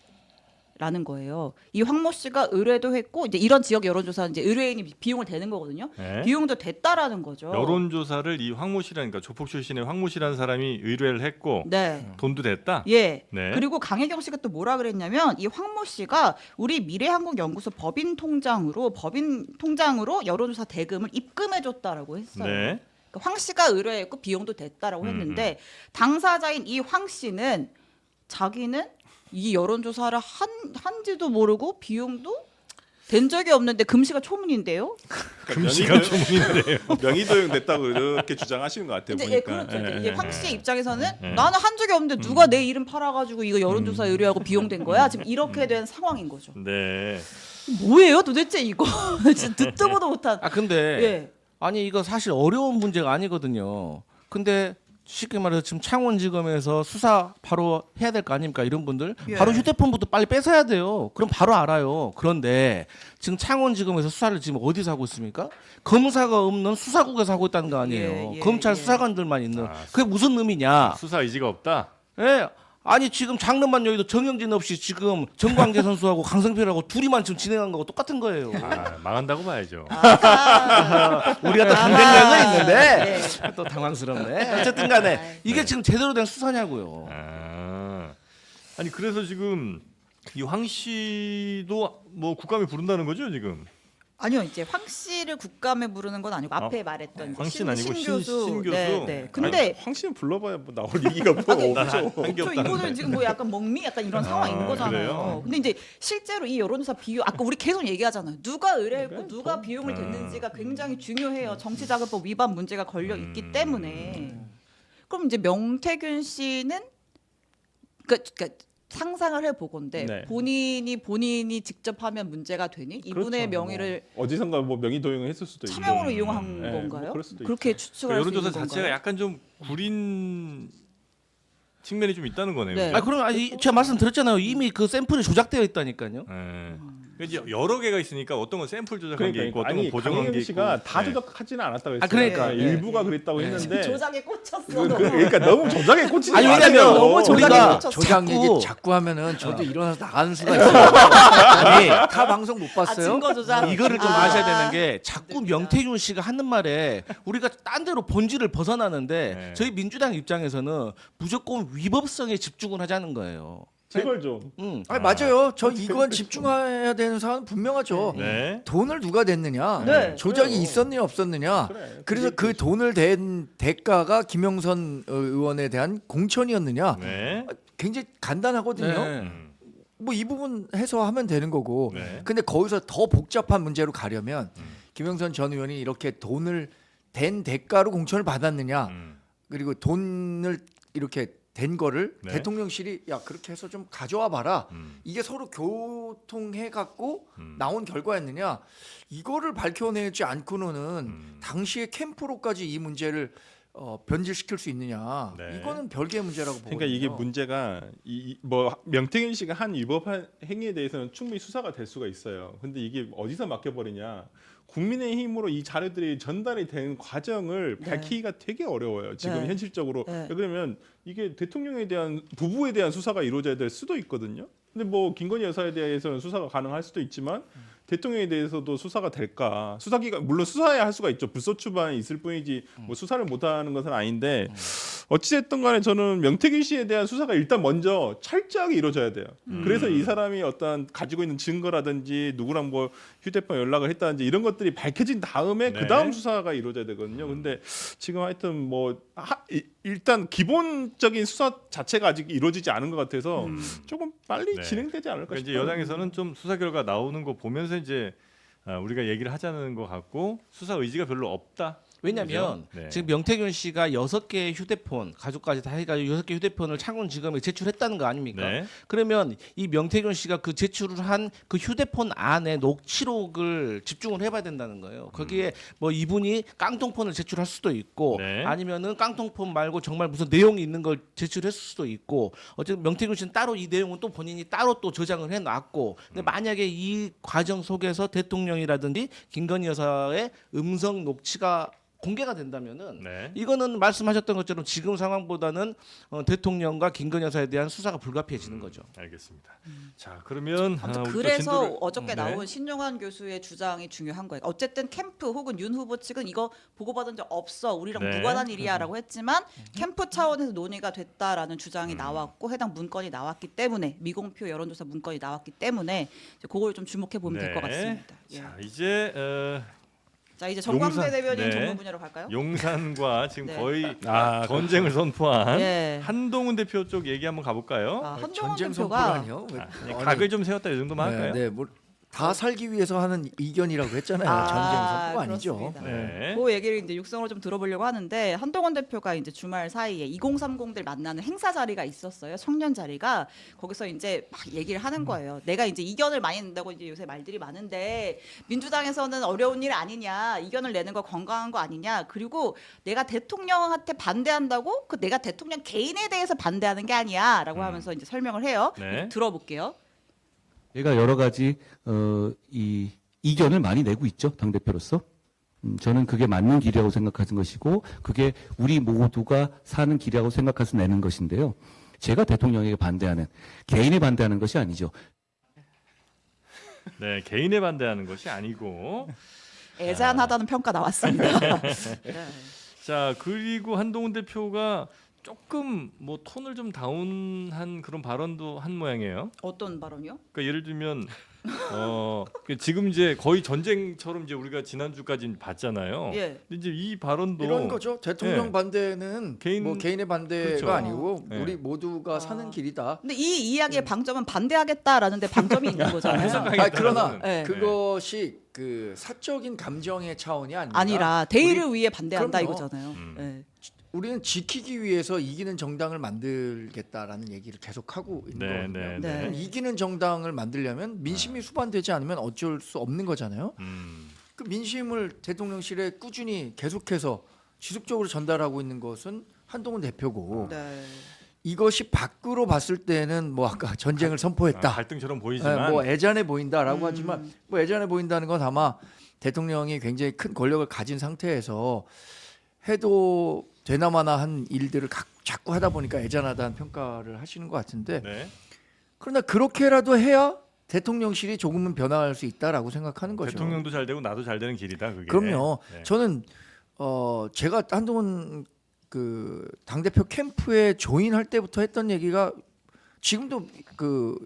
라는 거예요. 이 황모 씨가 의뢰도 했고 이제 이런 지역 여론조사는 이제 의뢰인이 비용을 대는 거거든요. 네. 비용도 됐다라는 거죠. 여론조사를 이 황모 씨라니까 조폭 출신의 황모 씨라는 사람이 의뢰를 했고 네. 돈도 됐다. 예. 네. 그리고 강혜경 씨가 또 뭐라 그랬냐면 이 황모 씨가 우리 미래한국연구소 법인 통장으로 여론조사 대금을 입금해줬다라고 했어요. 네. 그러니까 황 씨가 의뢰했고 비용도 됐다라고 했는데 당사자인 이 황 씨는 자기는 이 여론조사를 한지도 모르고 비용도 된 적이 없는데 금시가 초문인데요. 금시가 초문인데요. 명의도용 됐다고 이렇게 주장하시는 것 같아요. 이제 보니까. 그렇죠. 이제 황 씨의 입장에서는 예. 나는 한 적이 없는데 누가 내 이름 팔아가지고 이거 여론조사 의뢰하고 비용된 거야. 지금 이렇게 된 상황인 거죠. 네. 뭐예요 도대체 이거? 진짜 듣도 보도 못한. 아 근데 예. 아니 이거 사실 어려운 문제가 아니거든요. 근데 쉽게 말해서 지금 창원지검에서 수사 바로 해야 될 거 아닙니까? 이런 분들 예. 바로 휴대폰부터 빨리 뺏어야 돼요. 그럼 바로 알아요. 그런데 지금 창원지검에서 수사를 지금 어디서 하고 있습니까? 검사가 없는 수사국에서 하고 있다는 거 아니에요. 예, 예, 검찰 예. 수사관들만 있는. 아, 그게 무슨 의미냐? 수사 의지가 없다. 예. 아니 지금 장르만 여기도 정영진 없이 지금 정광재 선수하고 강성필하고 둘이만 지금 진행한 거고 똑같은 거예요. 아, 망한다고 봐야죠. 우리가 또 경쟁력은 아, 있는데 네. 또 당황스럽네. 어쨌든 간에 이게 지금 제대로 된 수사냐고요. 아, 아니 그래서 지금 이 황 씨도 뭐 국감에 부른다는 거죠 지금? 아니요, 이제 황 씨를 국감에 부르는 건 아니고 앞에 말했던 황 이제 씨는 아니고 신 교수. 신 교수? 네, 네. 아니, 근데 황 씨는 불러봐야 뭐 나올 얘기가 뭐 아니, 없죠. 그렇죠. 이거는 지금 뭐 약간 멍미 약간 이런 상황인 거잖아요. 그래요? 근데 이제 실제로 이 여론조사 비용 아까 우리 계속 얘기하잖아요. 누가 의뢰했고 누가 비용을 댔는지가 굉장히 중요해요. 정치자금법 위반 문제가 걸려 있기 때문에. 그럼 이제 명태균 씨는 그러니까 상상을 해보건데 네. 본인이 직접 하면 문제가 되니 이분의 그렇죠. 명의를 뭐 어디선가 뭐 명의 도용을 했을 수도 있고. 차명으로 이용한 네, 건가요? 뭐 그럴 수도 그렇게 있죠. 추측할 수 있는 여론조사 건가요? 자체가 약간 좀 구린 측면이 좀 있다는 거네요. 네. 아 그럼 제가 말씀드렸잖아요. 이미 그 샘플이 조작되어 있다니까요. 네. 그러니까 여러 개가 있으니까 어떤 건 샘플 조작한 게 있고 어떤 건 아니 보정한 게 강혜경 있고. 씨가 다 네. 조작하지는 않았다고 했어요. 아, 그러니까. 네, 일부가 그랬다고 했는데 조작에 꽂혔어. 그러니까 너무 조작에 꽂히지 아니, 마세요. 왜냐면 너무 조작에 우리가 꽂혔어. 조작 자꾸- 얘기 자꾸 하면은 저도 일어나서 나가는 수가 있어요. 아니 다 방송 못 봤어요? 증거 조작. 이거를 좀 아. 아셔야 되는 게 자꾸 됩니다. 명태균 씨가 하는 말에 우리가 딴 데로 본질을 벗어나는데 네. 저희 민주당 입장에서는 무조건 위법성에 집중을 하자는 거예요. 제발 좀. 아니 맞아요. 저 이건 집중해야 되는 사안은 분명하죠. 네. 돈을 누가 댔느냐, 네, 조작이 그래요. 있었느냐 없었느냐. 그래. 그래서 그 돈을 댄 대가가 김영선 의원에 대한 공천이었느냐. 네. 굉장히 간단하거든요. 네. 음. 뭐 이 부분 해소하면 되는 거고. 네. 근데 거기서 더 복잡한 문제로 가려면 김영선 전 의원이 이렇게 돈을 댄 대가로 공천을 받았느냐, 그리고 돈을 이렇게 된 거를 네. 대통령실이 야 그렇게 해서 좀 가져와 봐라. 음. 이게 서로 교통해 갖고 나온 결과였느냐, 이거를 밝혀내지 않고는 당시에 캠프로까지 이 문제를 변질시킬 수 있느냐, 네. 이거는 별개의 문제라고 보거든요. 그러니까 이게 문제가 뭐 명태균 씨가 한 위법한 행위에 대해서는 충분히 수사가 될 수가 있어요. 근데 이게 어디서 맡겨버리냐? 국민의힘으로 이 자료들이 전달이 된 과정을 네. 밝히기가 되게 어려워요. 지금 네. 현실적으로. 네. 그러면 이게 대통령에 대한 부부에 대한 수사가 이루어져야 될 수도 있거든요. 근데 뭐 김건희 여사에 대해서는 수사가 가능할 수도 있지만 대통령에 대해서도 수사가 될까? 수사기관 물론 수사해야 할 수가 있죠. 불소추반이 있을 뿐이지 뭐 수사를 못하는 것은 아닌데 어찌됐든 간에 저는 명태균 씨에 대한 수사가 일단 먼저 철저하게 이루어져야 돼요. 그래서 이 사람이 어떤 가지고 있는 증거라든지 누구랑 뭐 휴대폰 연락을 했다든지 이런 것들이 밝혀진 다음에 네. 그 다음 수사가 이루어져야 되거든요. 근데 지금 하여튼 뭐 일단 기본적인 수사 자체가 아직 이루어지지 않은 것 같아서 조금 빨리 네. 진행되지 않을까 그러니까 이제 싶어요. 여당에서는 좀 수사 결과 나오는 거 보면서 이제 우리가 얘기를 하자는 것 같고 수사 의지가 별로 없다. 왜냐하면 그죠? 네. 지금 명태균 씨가 6개의 휴대폰 가족까지 다 해가지고 6개 휴대폰을 창원지검에 제출했다는 거 아닙니까? 네. 그러면 이 명태균 씨가 그 제출을 한 그 휴대폰 안에 녹취록을 집중을 해봐야 된다는 거예요. 거기에 뭐 이분이 깡통폰을 제출할 수도 있고 네. 아니면은 깡통폰 말고 정말 무슨 내용이 있는 걸 제출했을 수도 있고 어쨌든 명태균 씨는 따로 이 내용은 또 본인이 따로 또 저장을 해놨고 근데 만약에 이 과정 속에서 대통령이라든지 김건희 여사의 음성 녹취가 공개가 된다면은 네. 이거는 말씀하셨던 것처럼 지금 상황보다는 대통령과 김건희 여사에 대한 수사가 불가피해지는 거죠. 알겠습니다. 자 그러면 아무튼 우리 또 그래서 진도를- 어저께 네. 나온 신용환 교수의 주장이 중요한 거예요. 어쨌든 캠프 혹은 윤 후보 측은 이거 보고받은 적 없어, 우리랑 네. 무관한 일이야라고 했지만 캠프 차원에서 논의가 됐다라는 주장이 나왔고 해당 문건이 나왔기 때문에 미공표 여론조사 문건이 나왔기 때문에 이제 그걸 좀 주목해 보면 될 것 네. 같습니다. 예. 자 이제 자 이제 정광재 용산- 대변인 네. 전문 분야로 갈까요? 용산과 지금 네. 거의 아, 전쟁을 선포한 예. 한동훈 대표 쪽 얘기 한번 가볼까요? 아, 한동훈 전쟁 대표가 선포라니요? 그냥 각을 좀 세웠다 이 정도만 할까요? 네, 뭐 다 살기 위해서 하는 이견이라고 했잖아요. 전쟁에서 그거 아니죠. 그렇습니다. 네. 그 얘기를 이제 육성으로 좀 들어보려고 하는데 한동훈 대표가 이제 주말 사이에 2030들 만나는 행사 자리가 있었어요. 청년 자리가 거기서 이제 막 얘기를 하는 거예요. 내가 이제 이견을 많이 낸다고 이제 요새 말들이 많은데 민주당에서는 어려운 일 아니냐, 이견을 내는 거 건강한 거 아니냐, 그리고 내가 대통령한테 반대한다고 그 내가 대통령 개인에 대해서 반대하는 게 아니야라고 하면서 이제 설명을 해요. 네. 들어볼게요. 제가 여러 가지 이 이견을 많이 내고 있죠, 당 대표로서. 저는 그게 맞는 길이라고 생각하는 것이고, 그게 우리 모두가 사는 길이라고 생각해서 내는 것인데요. 제가 대통령에게 반대하는, 개인에 반대하는 것이 아니죠. 네, 개인에 반대하는 것이 아니고 애잔하다는 평가 나왔습니다. 네. 자 그리고 한동훈 대표가 조금 뭐 톤을 좀 다운한 그런 발언도 한 모양이에요. 어떤 발언이요? 그러니까 예를 들면 지금 이제 거의 전쟁처럼 이제 우리가 지난주까지 봤잖아요. 예. 근데 이제 이 발언도 이런 거죠. 대통령 네. 반대는 개인- 개인의 반대가 그렇죠. 아니고 네. 우리 모두가 아. 사는 길이다. 근데 이 이야기의 방점은 반대하겠다라는데 방점이 있는 거잖아요. 해석하기에 그러나 따라서는- 네. 그것이 그 사적인 감정의 차원이 아니라 아니라 대의를 위해 반대한다 그럼요. 이거잖아요. 네. 우리는 지키기 위해서 이기는 정당을 만들겠다라는 얘기를 계속하고 있는 네, 거거든요. 네, 네. 네. 이기는 정당을 만들려면 민심이 수반되지 않으면 어쩔 수 없는 거잖아요. 그 민심을 대통령실에 꾸준히 계속해서 지속적으로 전달하고 있는 것은 한동훈 대표고 네. 이것이 밖으로 봤을 때는 뭐 아까 전쟁을 선포했다. 갈등처럼 보이지만 뭐 애잔해 보인다라고 하지만 뭐 애잔해 보인다는 건 아마 대통령이 굉장히 큰 권력을 가진 상태에서 해도 되나마나 한 일들을 자꾸 하다 보니까 애잔하다는 평가를 하시는 것 같은데 네. 그러나 그렇게라도 해야 대통령실이 조금은 변화할 수 있다라고 생각하는 거죠. 대통령도 잘 되고 나도 잘 되는 길이다 그게. 그럼요. 네. 저는 제가 한동훈 그 당대표 캠프에 조인할 때부터 했던 얘기가 지금도 그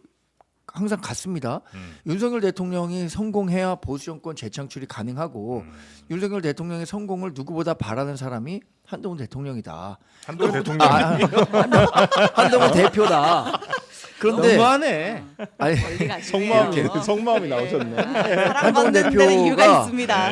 항상 같습니다. 윤석열 대통령이 성공해야 보수 정권 재창출이 가능하고 윤석열 대통령의 성공을 누구보다 바라는 사람이 한동훈 대통령이다. 한동훈 대통령. 한동훈 대표다. 그런데 너무하네. 아니 원리가 속마음이 있네요. 속마음이 나오셨네. 사랑받는 데는 이유가 대표가 있습니다.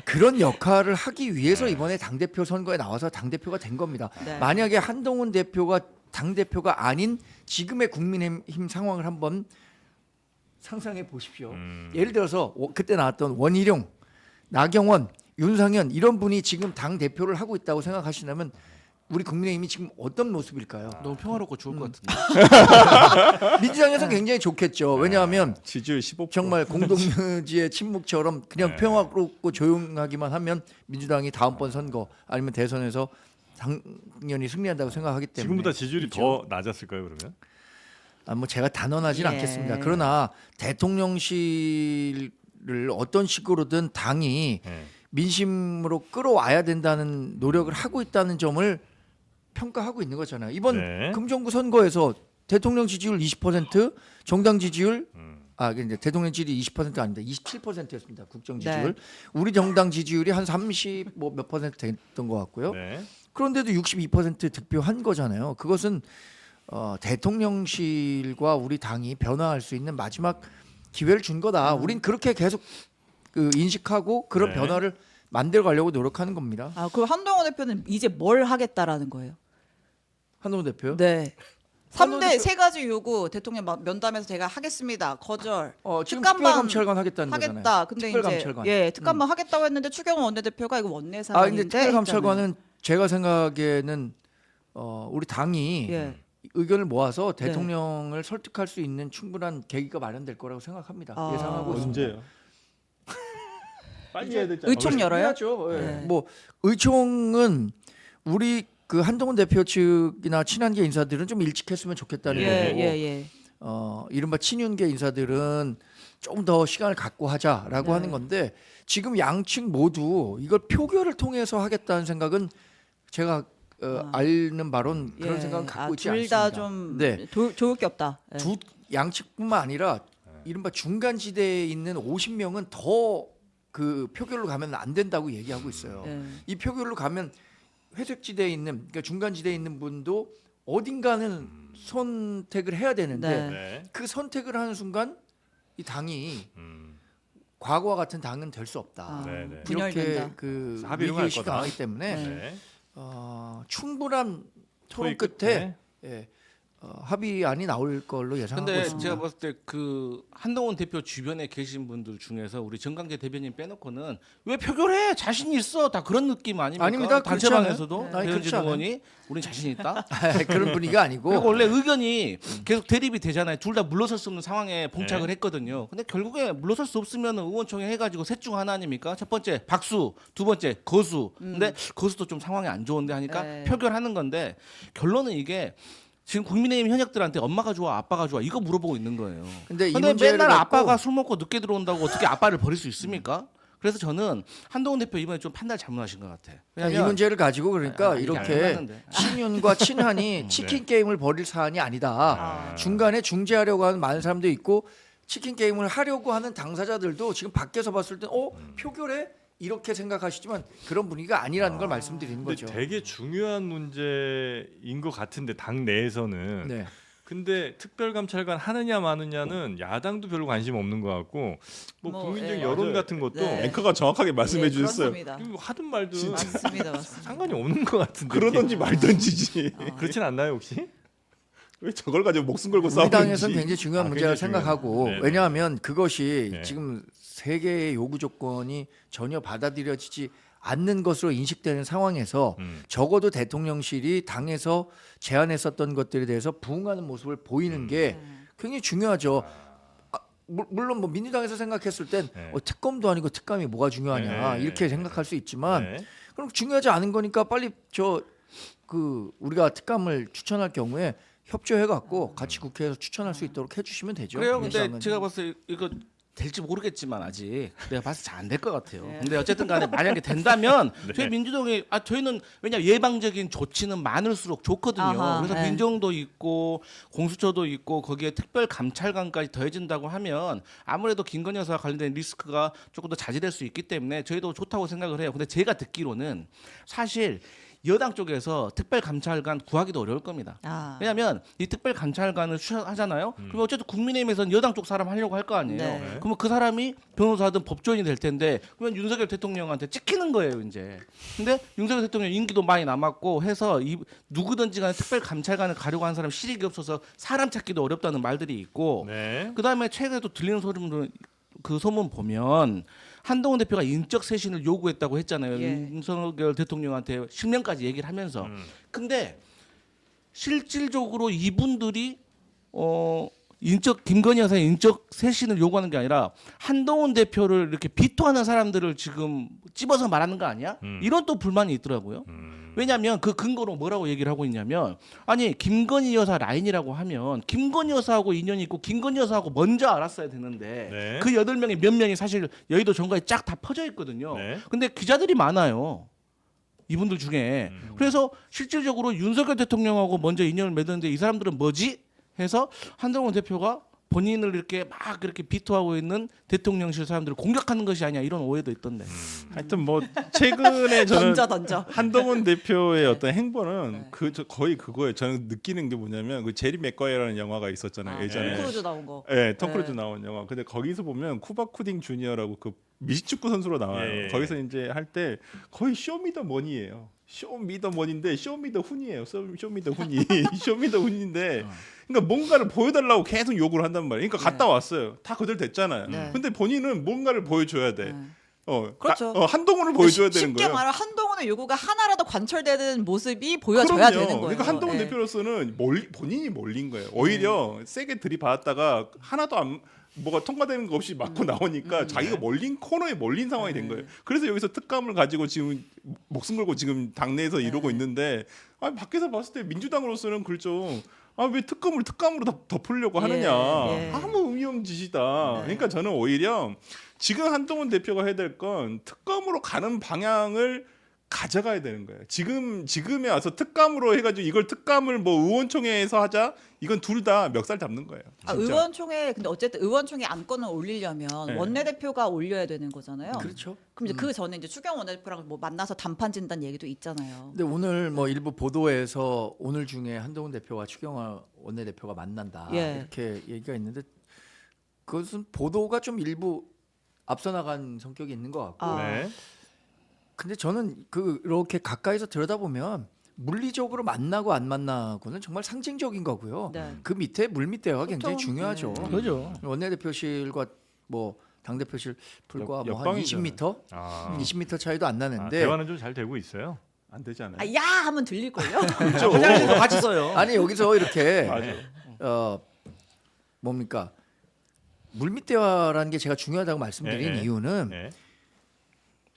그런 역할을 하기 위해서 이번에 당 대표 선거에 나와서 당 대표가 된 겁니다. 네. 만약에 한동훈 대표가 당 대표가 아닌 지금의 국민의힘 상황을 한번 상상해 보십시오. 예를 들어서 그때 나왔던 원희룡, 나경원, 윤상현 이런 분이 지금 당 대표를 하고 있다고 생각하시려면 우리 국민의힘이 지금 어떤 모습일까요? 너무 평화롭고 좋을 것 같은데. 민주당에서 굉장히 좋겠죠. 왜냐하면 지지율 15%. 정말 공동묘지의 침묵처럼 그냥 평화롭고 조용하기만 하면 민주당이 다음번 선거 아니면 대선에서 당연히 승리한다고 생각하기 때문에 지금보다 지지율이 더 낮았을까요 그러면? 뭐 제가 단언하진 예. 않겠습니다. 그러나 대통령실을 어떤 식으로든 당이 네. 민심으로 끌어와야 된다는 노력을 하고 있다는 점을 평가하고 있는 거잖아요. 이번 네. 금정구 선거에서 대통령 지지율 20%, 정당 지지율 이제 대통령 지지율이 20% 아닙니다. 27%였습니다. 국정 지지율. 네. 우리 정당 지지율이 한 30 뭐 몇 퍼센트 됐던 것 같고요. 네. 그런데도 62% 득표한 거잖아요. 그것은 대통령실과 우리 당이 변화할 수 있는 마지막 기회를 준 거다. 우린 그렇게 계속 그 인식하고 그런 네. 변화를 만들어 가려고 노력하는 겁니다. 아, 그럼 한동훈 대표는 이제 뭘 하겠다라는 거예요? 한동훈 대표요? 네. 한동훈 3대 대표- 세 가지 요구 대통령 면담에서 제가 하겠습니다. 거절. 지금 특감만 특별감찰관 하겠다는 거잖아요. 하겠다. 근데 이제 특별감찰관. 특감만 하겠다고 했는데 추경호 원내대표가 이거 원내 근데 사안인데 특별감찰관은 제가 생각에는 우리 당이 예. 의견을 모아서 대통령을 설득할 수 있는 충분한 계기가 마련될 거라고 생각합니다. 아. 예상하고 있습니다. 언제요? 빨리 해야 되지 않아요? 의총 열어요? 해야죠. 예. 네. 뭐 의총은 우리 그 한동훈 대표 측이나 친한계 인사들은 좀 일찍 했으면 좋겠다는 예, 거고 예. 이른바 친윤계 인사들은 좀 더 시간을 갖고 하자라고 네. 하는 건데 지금 양측 모두 이걸 표결을 통해서 하겠다는 생각은 제가 알는 바론 그런 생각은 갖고 있지 않습니다. 둘다좀 네. 좋을 게 없다. 예. 두 양측뿐만 아니라 이른바 중간 지대에 있는 50명은 더 그 표결로 가면 안 된다고 얘기하고 있어요. 예. 이 표결로 가면 회색 지대에 있는 그러니까 중간 지대에 있는 분도 어딘가는 선택을 해야 되는데 네. 네. 그 선택을 하는 순간 이 당이 음. 과거와 같은 당은 될 수 없다. 아, 네, 네. 이렇게 분열된다. 그 합의로 위기 갈 의식이 거다. 강하기 때문에 네. 충분한 토론 토의 끝에 합의안이 나올 걸로 예상하고 근데 있습니다. 제가 봤을 때 그 한동훈 대표 주변에 계신 분들 중에서 우리 정강재 대변인 빼놓고는 왜 표결해 자신 있어 다 그런 느낌 아닙니까? 아닙니다. 그렇지 단체방에서도 않아요. 아니, 배현진 그렇지 않아요. 의원이 우린 자신 있다. 그런 분위기가 아니고 그리고 원래 의견이 계속 대립이 되잖아요. 둘 다 물러설 수 없는 상황에 봉착을 네. 했거든요. 근데 결국에 물러설 수 없으면 의원총회 해가지고 셋 중 하나 아닙니까? 첫 번째 박수, 두 번째 거수. 근데 거수도 좀 상황이 안 좋은데 하니까 네. 표결하는 건데 결론은 이게 지금 국민의힘 현역들한테 엄마가 좋아, 아빠가 좋아 이거 물어보고 있는 거예요. 근데 이 근데 문제를 맨날 갖고 아빠가 술 먹고 늦게 들어온다고 어떻게 아빠를 버릴 수 있습니까? 그래서 저는 한동훈 대표 이번에 좀 판단을 잘못하신 것 같아. 이 문제를 가지고 그러니까 아니, 이게 안 이렇게 맞는데. 친윤과 친한이 치킨 게임을 벌일 사안이 아니다. 중간에 중재하려고 하는 많은 사람도 있고 치킨 게임을 하려고 하는 당사자들도 지금 밖에서 봤을 때 표결에 이렇게 생각하시지만 그런 분위기가 아니라는 걸 말씀드리는 근데 거죠. 되게 중요한 문제인 것 같은데 당 내에서는. 네. 근데 특별감찰관 하느냐 마느냐는 야당도 별로 관심 없는 것 같고 뭐 뭐, 국민적 예. 여론 맞아요. 같은 것도 네. 앵커가 정확하게 말씀해 예, 주셨어요. 그렇습니다. 뭐 하든 말든 맞습니다, 맞습니다. 상관이 없는 것 같은데. 그러던지 말던지지. 그렇진 않나요 혹시? 왜 저걸 가지고 목숨 걸고 우리 싸우는지. 당에서는 굉장히 중요한 아, 문제라고 굉장히 생각하고 중요해요. 네, 네. 왜냐하면 그것이 네. 지금 세계의 요구 조건이 전혀 받아들여지지 않는 것으로 인식되는 상황에서 적어도 대통령실이 당에서 제안했었던 것들에 대해서 부응하는 모습을 보이는 게 굉장히 중요하죠. 물론 뭐 민주당에서 생각했을 땐 네. 특검도 아니고 특감이 뭐가 중요하냐 네. 이렇게 생각할 수 있지만 네. 그럼 중요하지 않은 거니까 빨리 우리가 특감을 추천할 경우에 협조해 갖고 같이 국회에서 추천할 수 있도록 해주시면 되죠. 그래요. 근데 민주당은. 제가 봤을 때 이거 될지 모르겠지만 아직 내가 봤을 때 잘 안 될 것 같아요. 네. 근데 어쨌든 간에 만약에 된다면 저희 민주당이 저희는 왜냐 예방적인 조치는 많을수록 좋거든요. 아하, 그래서 네. 민정도 있고 공수처도 있고 거기에 특별 감찰관까지 더해진다고 하면 아무래도 김건희 여사와 관련된 리스크가 조금 더 자제될 수 있기 때문에 저희도 좋다고 생각을 해요. 근데 제가 듣기로는 사실 여당 쪽에서 특별감찰관 구하기도 어려울 겁니다. 왜냐하면 이 특별감찰관을 추천하잖아요. 그럼 어쨌든 국민의힘에서는 여당 쪽 사람 하려고 할 거 아니에요. 네. 그러면 그 사람이 변호사든 법조인이 될 텐데 그러면 윤석열 대통령한테 찍히는 거예요 이제. 근데 윤석열 대통령 임기도 많이 남았고 해서 누구든지 간에 특별감찰관을 가려고 하는 사람 실익이 없어서 사람 찾기도 어렵다는 말들이 있고 네. 그다음에 최근에도 들리는 소문은 그 소문 보면 한동훈 대표가 인적 쇄신을 요구했다고 했잖아요. 예. 윤석열 대통령한테 10년까지 얘기를 하면서. 근데 실질적으로 이분들이 김건희 여사의 인적 쇄신을 요구하는 게 아니라 한동훈 대표를 이렇게 비토하는 사람들을 지금 찝어서 말하는 거 아니야? 이런 또 불만이 있더라고요. 왜냐하면 그 근거로 뭐라고 얘기를 하고 있냐면 아니 김건희 여사 라인이라고 하면 김건희 여사하고 인연이 있고 김건희 여사하고 먼저 알았어야 되는데 네. 그 8명의 몇 명이 사실 여의도 정가에 쫙 다 퍼져 있거든요. 네. 근데 기자들이 많아요. 이분들 중에. 그래서 실질적으로 윤석열 대통령하고 먼저 인연을 맺었는데 이 사람들은 뭐지? 해서 한동훈 대표가 본인을 이렇게 막 그렇게 비토하고 있는 대통령실 사람들을 공격하는 것이 아니야 이런 오해도 있던데. 하여튼 뭐 최근에 저는 던져. 한동훈 대표의 어떤 행보는 네. 거의 그거예요. 저는 느끼는 게 뭐냐면 그 제리 맥과이어라는 영화가 있었잖아요. 예전에. 톰 크루즈 나온 거. 네, 톰 크루즈 네. 나온 영화. 근데 거기서 보면 쿠바 쿠딩 주니어라고 그 미식축구 선수로 나와요. 예, 예. 거기서 이제 할 때 거의 쇼미더머니예요. 쇼미더머니인데 쇼미더훈이에요. 쇼미더훈이 쇼미더훈인데 그러니까 뭔가를 보여달라고 계속 요구를 한단 말이에요. 그러니까 갔다 왔어요. 다 그대로 됐잖아요. 네. 근데 본인은 뭔가를 보여줘야 돼. 그렇죠. 한동훈을 보여줘야 되는 쉽게 거예요. 말하면 한동훈의 요구가 하나라도 관철되는 모습이 보여져야 그럼요. 되는 거예요. 그러니까 한동훈 네. 대표로서는 본인이 몰린 거예요. 오히려 세게 들이받았다가 하나도 뭐가 통과되는 거 없이 맞고 나오니까 자기가 몰린 코너에 몰린 상황이 된 거예요. 그래서 여기서 특감을 가지고 지금 목숨 걸고 지금 당내에서 이러고 있는데 밖에서 봤을 때 민주당으로서는 그렇죠. 왜 특감으로 덮으려고 하느냐. 예. 아무 의미 없는 짓이다. 그러니까 저는 오히려 지금 한동훈 대표가 해야 될 건 특감으로 가는 방향을 가져가야 되는 거예요. 지금에 와서 특감으로 해가지고 이걸 특감을 뭐 의원총회에서 하자 이건 둘 다 멱살 잡는 거예요. 진짜. 의원총회 근데 어쨌든 의원총회 안건을 올리려면 네. 원내대표가 올려야 되는 거잖아요. 그렇죠. 그럼 이제 그 전에 이제 추경 원내대표랑 뭐 만나서 담판 진단 얘기도 있잖아요. 근데 오늘 뭐 일부 보도에서 오늘 중에 한동훈 대표와 추경호 원내대표가 만난다 예. 이렇게 얘기가 있는데 그것은 보도가 좀 일부 앞서 나간 성격이 있는 것 같고. 아. 네. 근데 저는 그렇게 가까이서 들여다보면 물리적으로 만나고 안 만나고는 정말 상징적인 거고요. 네. 그 밑에 물밑대화가 소통. 굉장히 중요하죠. 네. 그죠. 원내대표실과 뭐 당대표실 불과 뭐 한 옆방이잖아요. 20m, 아, 20m 차이도 안 아, 나는데 대화는 좀 잘 되고 있어요. 안 되잖아요. 아, 야 하면 들릴걸요? 화장실도 같이 써요. 아니 여기서 이렇게 맞아. 뭡니까 물밑대화라는 게 제가 중요하다고 말씀드린 네, 네. 이유는 네.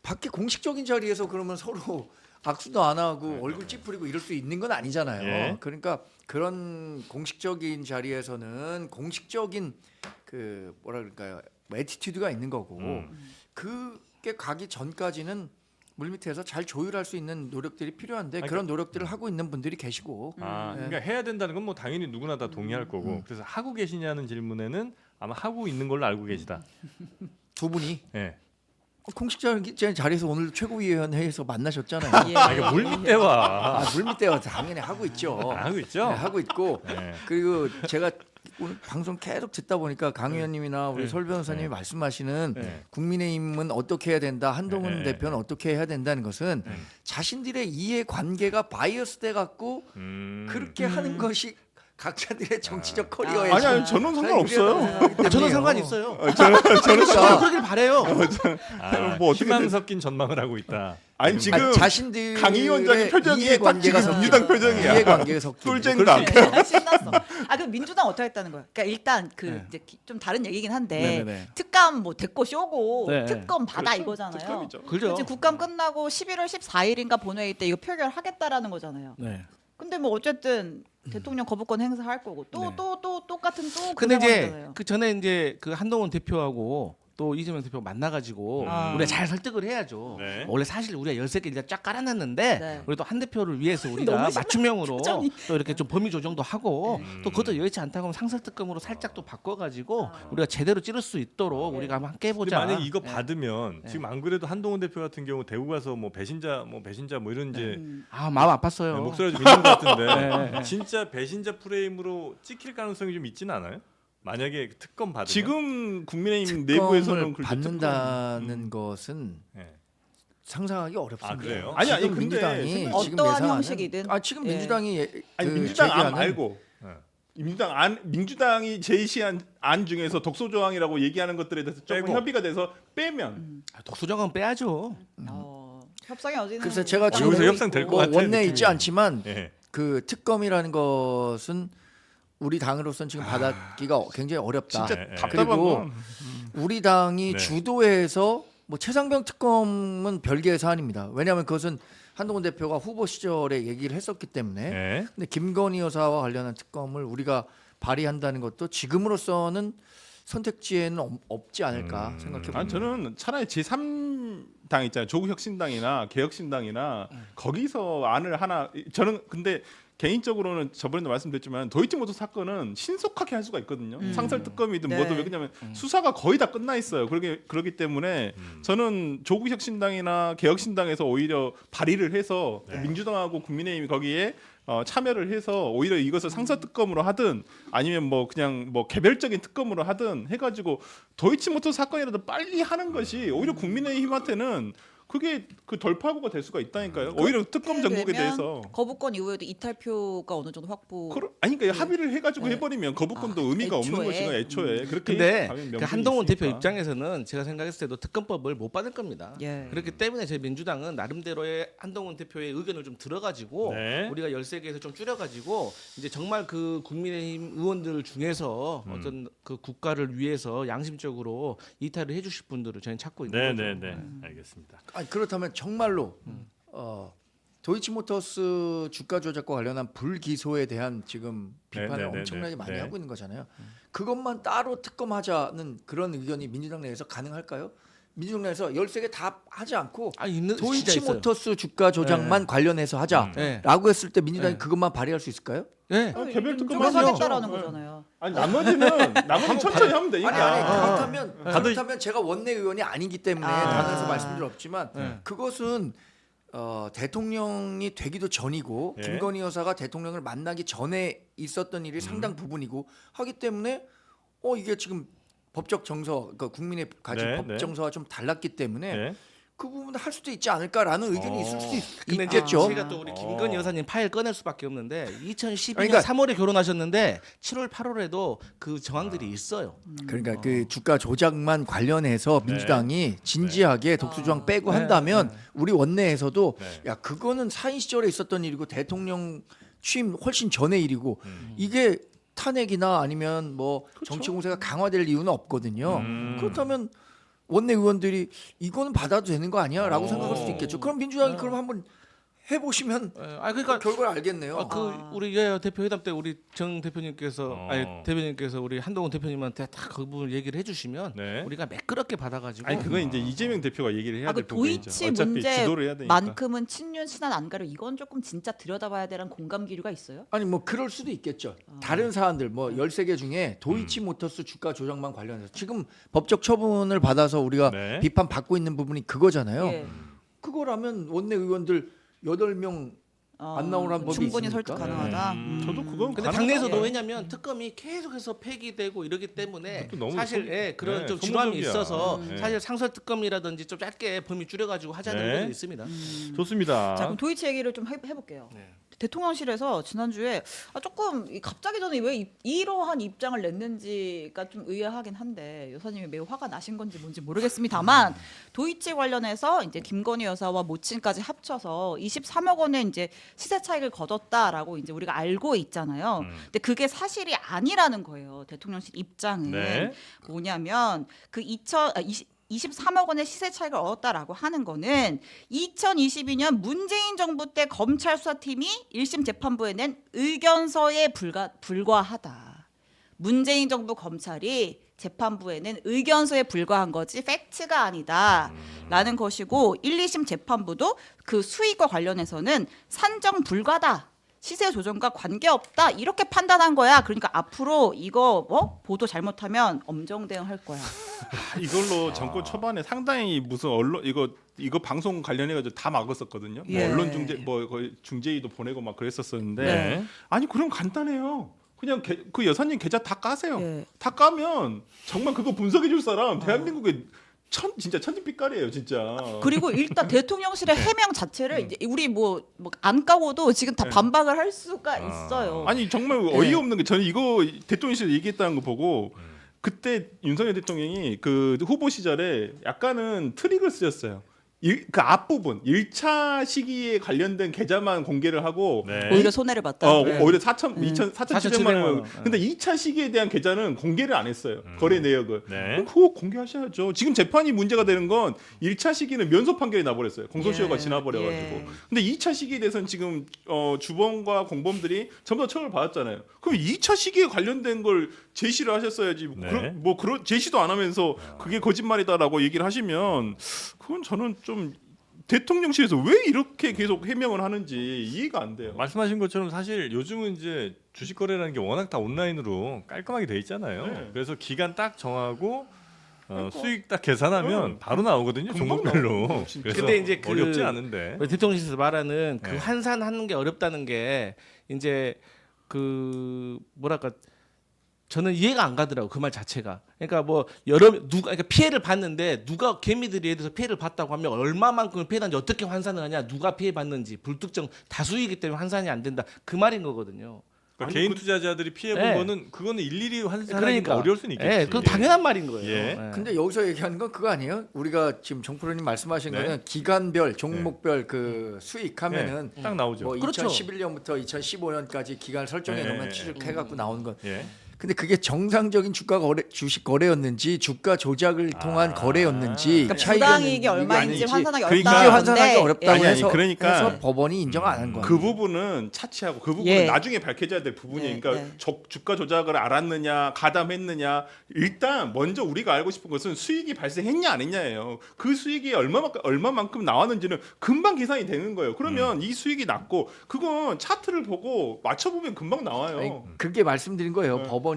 밖에 공식적인 자리에서 그러면 서로 악수도 안 하고 얼굴 찌푸리고 이럴 수 있는 건 아니잖아요. 예. 그러니까 그런 공식적인 자리에서는 공식적인 그 뭐라 그럴까요? 뭐 애티튜드가 있는 거고 그게 가기 전까지는 물밑에서 잘 조율할 수 있는 노력들이 필요한데 아니, 그런 노력들을 하고 있는 분들이 계시고 아, 네. 그러니까 해야 된다는 건 뭐 당연히 누구나 다 동의할 거고. 그래서 하고 계시냐는 질문에는 아마 하고 있는 걸로 알고 계시다. 두 분이 예. 공식적인 자리에서 오늘 최고위원회에서 만나셨잖아요. 예. 아, 이거 물밑대화 아, 물밑대화 당연히 하고 있죠. 하고 있죠. 네, 하고 있고 네. 그리고 제가 오늘 방송 계속 듣다 보니까 강 의원님이나 우리 네. 설 변호사님이 네. 말씀하시는 네. 국민의힘은 어떻게 해야 된다, 한동훈 네. 대표는 어떻게 해야 된다는 것은 자신들의 이해관계가 바이어스 돼 갖고 그렇게 하는 것이 각자들의 정치적 커리어에 아니 저는 상관없어요. 저는 상관 있어요. 저는 그러니까 그러길 바래요. 아, 뭐 어떻게 희망 섞인 전망을 하고 있다. 아니 지금 자신들의 강 위원장의 표정이 딱 이해관계가 지금 민주당 표정이야. 이해관계가 섞인 꿀잼당. 신났어. 아 그럼 민주당 어떻게 했다는 거야? 그러니까 일단 그 네. 이제 좀 다른 얘기긴 한데 네네네. 특감 뭐 됐고 쇼고 네. 특검 받아 그렇죠. 이거잖아요. 특검이죠. 그죠. 지금 국감 끝나고 11월 14일인가 본회의 때 이거 표결하겠다라는 거잖아요. 네. 근데 뭐 어쨌든 대통령 거부권 행사할 거고 또 네. 똑같은 또 근데 이제 상황이잖아요. 그 전에 이제 그 한동훈 대표하고 또 이재명 대표 만나가지고 아. 우리가 잘 설득을 해야죠. 네. 원래 사실 우리가 13개 일단 쫙 깔아놨는데 네. 우리 또 한 대표를 위해서 너무 우리가 심한 맞춤형으로 표정이. 또 이렇게 좀 범위 조정도 하고 또 그것도 여의치 않다고 하면 상설특검으로 살짝 또 바꿔가지고 우리가 제대로 찌를 수 있도록 우리가 한번 함께 근데 해보자. 만약 이거 네. 받으면 지금 안 그래도 한동훈 대표 같은 경우 대구 가서 뭐 배신자 뭐 이런 이제 아 마음 아팠어요. 목소리가 좀 있는 것 같은데 네. 진짜 배신자 프레임으로 찍힐 가능성이 좀 있지는 않아요? 만약에 특검 받으면 지금 국민의힘 내부에서는 특검을 그렇게 받는다는 것은 네. 상상하기 어렵습니다. 아, 그래요? 아니, 지금 근데 민주당이 지금 어떠한 예상하는- 형식이든. 아 지금 예. 민주당이 아니 그 민주당 안 제기하는 말고 네. 민주당이 제시한 안 중에서 독소 조항이라고 얘기하는 것들에 대해서 조금 빼고. 협의가 돼서 빼면 독소정은 빼야죠. 협상의 여지는 그래서 제가 있다고 지금 여기서 보고 협상 될 있고. 것 같아요, 원내에 느낌이. 있지 않지만 예. 그 특검이라는 것은 우리 당으로서는 지금 받기가 굉장히 어렵다. 진짜 네, 네. 답답한 그리고 건 우리 당이 네. 주도해서 뭐 최상병 특검은 별개의 사안입니다. 왜냐하면 그것은 한동훈 대표가 후보 시절에 얘기를 했었기 때문에. 네. 근데 김건희 여사와 관련한 특검을 우리가 발의한다는 것도 지금으로서는 선택지에는 없지 않을까 생각해 봅니다. 아니 저는 차라리 제3당 있잖아요. 조국혁신당이나 개혁신당이나 거기서 안을 하나 저는 근데 개인적으로는 저번에도 말씀드렸지만 도이치모터 사건은 신속하게 할 수가 있거든요. 상설특검이든 네. 뭐든 왜냐하면 수사가 거의 다 끝나 있어요. 그렇기 때문에 저는 조국혁신당이나 개혁신당에서 오히려 발의를 해서 민주당하고 국민의힘이 거기에 참여를 해서 오히려 이것을 상설특검으로 하든 아니면 뭐 그냥 뭐 개별적인 특검으로 하든 해가지고 도이치모터 사건이라도 빨리 하는 것이 오히려 국민의힘한테는 그게 그 돌파구가 될 수가 있다니까요. 오히려 특검 정국에 되면 대해서 거부권 이후에도 이탈표가 어느 정도 확보. 아니 그러니까 합의를 해가지고 네. 해버리면 거부권도 아, 의미가 없는 애초에? 것이가 애초에 그렇게 근데 가면 그 명분이 한동훈 대표 있으니까. 입장에서는 제가 생각했을 때도 특검법을 못 받을 겁니다. 예. 그렇기 때문에 저희 민주당은 나름대로의 한동훈 대표의 의견을 좀 들어가지고 네. 우리가 13개에서 좀 줄여가지고 이제 정말 그 국민의힘 의원들 중에서 어떤 그 국가를 위해서 양심적으로 이탈을 해주실 분들을 저희는 찾고 있는 거죠. 네. 알겠습니다. 아니, 그렇다면 정말로 도이치모터스 주가 조작과 관련한 불기소에 대한 지금 비판을 네. 엄청나게 많이 네. 하고 있는 거잖아요. 그것만 따로 특검하자는 그런 의견이 민주당 내에서 가능할까요? 민주당 내에서 13개 다 하지 않고 아 있는 진짜 있어요. 도이치모터스 주가 조작만 관련해서 하자라고 했을 때 민주당이 네. 그것만 발의할 수 있을까요? 네. 개별 특검 누가 하죠. 하겠다라는 네. 거잖아요. 아니 나머지는 천천히 하면 되니까. 그렇다면 제가 원내 의원이 아니기 때문에 당에서 말씀드릴 없지만 그것은 대통령이 되기도 전이고 예. 김건희 여사가 대통령을 만나기 전에 있었던 일이 상당 부분이고 하기 때문에 이게 지금 법적 정서, 그러니까 국민의 가진 네, 법 네. 정서와 좀 달랐기 때문에 네. 그 부분을 할 수도 있지 않을까라는 의견이 있을 수도 근데 있겠죠. 제가 또 우리 김건희 여사님 파일 꺼낼 수밖에 없는데 2012년 그러니까- 3월에 결혼하셨는데 7월 8월에도 그 정황들이 있어요. 그러니까 그 주가 조작만 관련해서 네. 민주당이 진지하게 독수조항 빼고 네. 한다면 우리 원내에서도 네. 야 그거는 사인 시절에 있었던 일이고 대통령 취임 훨씬 전의 일이고 음. 이게 탄핵이나 아니면 뭐 정치 공세가 강화될 이유는 없거든요. 음. 그렇다면 원내 의원들이 이거는 받아도 되는 거 아니야라고 오. 생각할 수도 있겠죠. 그럼 민주당이 그럼 한번 해보시면 그러니까 결과를 알겠네요. 우리 여야 대표 회담 때 우리 정 대표님께서 어. 대표님께서 우리 한동훈 대표님한테 다 그 부분 얘기를 해주시면 네. 우리가 매끄럽게 받아가지고 아니 그건 이제 이재명 대표가 얘기를 해야 될 그 부분이죠. 도이치 어차피 지도를 해야 되니까. 문제만큼은 친윤 친한 안 가려 이건 조금 진짜 들여다봐야 되는 공감 기류가 있어요. 아니 뭐 그럴 수도 있겠죠. 다른 사안들 뭐 13개 중에 도이치 모터스 주가 조작만 관련해서 지금 법적 처분을 받아서 우리가 네. 비판 받고 있는 부분이 그거잖아요. 예. 그거라면 원내 의원들 8명 안 나오라는 법이 충분히 있습니까? 설득 가능하다. 저도 그건 근데 가능하다고 당내에서도 봐요. 왜냐하면 특검이 계속해서 폐기되고 이러기 때문에 그것도 너무 사실 그런 네, 좀 지루함이 소모적이야. 있어서 네. 사실 상설 특검이라든지 좀 짧게 범위 줄여가지고 하자는 네. 의견이 있습니다. 좋습니다. 자 그럼 도이치 얘기를 좀 해볼게요. 네. 대통령실에서 지난주에 조금 갑자기 전에 왜 이러한 입장을 냈는지가 좀 의아하긴 한데 여사님이 매우 화가 나신 건지 뭔지 모르겠습니다만 도이치 관련해서 이제 김건희 여사와 모친까지 합쳐서 23억 원의 이제 시세 차익을 거뒀다라고 이제 우리가 알고 있잖아요. 근데 그게 사실이 아니라는 거예요. 대통령실 입장은 네. 뭐냐면 그 23억 원의 시세 차익을 얻었다라고 하는 거는 2022년 문재인 정부 때 검찰 수사팀이 1심 재판부에 낸 의견서에 불과하다. 문재인 정부 검찰이 재판부에 낸 의견서에 불과한 거지 팩트가 아니다. 라는 것이고 1, 2심 재판부도 그 수익과 관련해서는 산정 불가다. 시세 조정과 관계없다 이렇게 판단한 거야. 그러니까 앞으로 이거 보도 잘못하면 엄정 대응할 거야. 이걸로 정권 초반에 상당히 무슨 언론 이거 방송 관련해 가지고 다 막았었거든요. 예. 뭐 언론 중재 뭐 거의 중재위도 보내고 막 그랬었었는데 네. 아니 그럼 간단해요. 그냥 그 여사님 계좌 다 까세요. 예. 다 까면 정말 그거 분석해 줄 사람 대한민국에 진짜 천지빛깔이에요, 진짜. 그리고 일단 대통령실의 해명 자체를 이제 우리 뭐 안 까고도 지금 다 반박을 할 수가 있어요. 아니 정말 어이없는 게 저는 이거 대통령실에서 얘기했다는 거 보고 그때 윤석열 대통령이 그 후보 시절에 약간은 트릭을 쓰셨어요. 그 앞부분 1차 시기에 관련된 계좌만 공개를 하고 네. 오히려 손해를 봤다. 오히려 4,700만 원. 근데 2차 시기에 대한 계좌는 공개를 안 했어요. 거래 내역을. 네. 그럼 그거 공개하셔야죠. 지금 재판이 문제가 되는 건 1차 시기는 면소 판결이 나버렸어요. 공소시효가 예. 지나버려가지고. 예. 근데 2차 시기에 대해서는 지금 주범과 공범들이 전부 다 처벌을 받았잖아요. 그럼 2차 시기에 관련된 걸 제시를 하셨어야지. 네. 그런 제시도 안 하면서 그게 거짓말이다라고 얘기를 하시면 그건 저는 좀 대통령실에서 왜 이렇게 계속 해명을 하는지 이해가 안 돼요. 말씀하신 것처럼 사실 요즘은 이제 주식 거래라는 게 워낙 다 온라인으로 깔끔하게 돼 있잖아요. 네. 그래서 기간 딱 정하고 수익 딱 계산하면 바로 나오거든요. 금방 종목별로. 나와요, 진짜. 그래서 근데 이제 그 어렵지 않은데. 대통령실에서 말하는 그 네. 환산하는 게 어렵다는 게 이제 그 뭐랄까 저는 이해가 안 가더라고 그 말 자체가. 그러니까 뭐 그러니까 피해를 봤는데 누가 개미들이 예를 들어서 피해를 봤다고 하면 얼마만큼 피해났는지 어떻게 환산을 하냐, 누가 피해 봤는지 불특정 다수이기 때문에 환산이 안 된다 그 말인 거거든요. 그러니까 아니, 개인 투자자들이 피해 본 네. 거는 그거는 일일이 환산하기가 그러니까 어려울 수는 있겠지. 예, 그건 당연한 말인 거예요. 예. 예. 근데 여기서 얘기하는 건 그거 아니에요? 우리가 지금 정프로님 말씀하신 네. 거는 기간별, 종목별 그 수익하면은 딱 나오죠. 뭐 그렇죠. 2011년부터 2015년까지 기간 설정해 놓으면 네. 취득해 갖고 나오는 건. 예. 근데 그게 정상적인 주식 거래였는지 주가 조작을 통한 거래였는지 그러니까 차이가 부당이익이 있는 얼마인지 아니지. 환산하기 그러니까 어렵다. 이게 환산하기 어렵다고 아니, 해서, 그러니까 해서 법원이 인정 안 한 거예요. 그 부분은 차치하고 그 부분은 예. 나중에 밝혀져야 될 부분이에요. 네, 그러니까 네. 주가 조작을 알았느냐, 가담했느냐. 일단 먼저 우리가 알고 싶은 것은 수익이 발생했냐 안 했냐예요. 그 수익이 얼마만큼 나왔는지는 금방 계산이 되는 거예요. 그러면 이 수익이 났고 그건 차트를 보고 맞춰보면 금방 나와요. 아니, 그렇게 말씀드린 거예요. 네. 법원이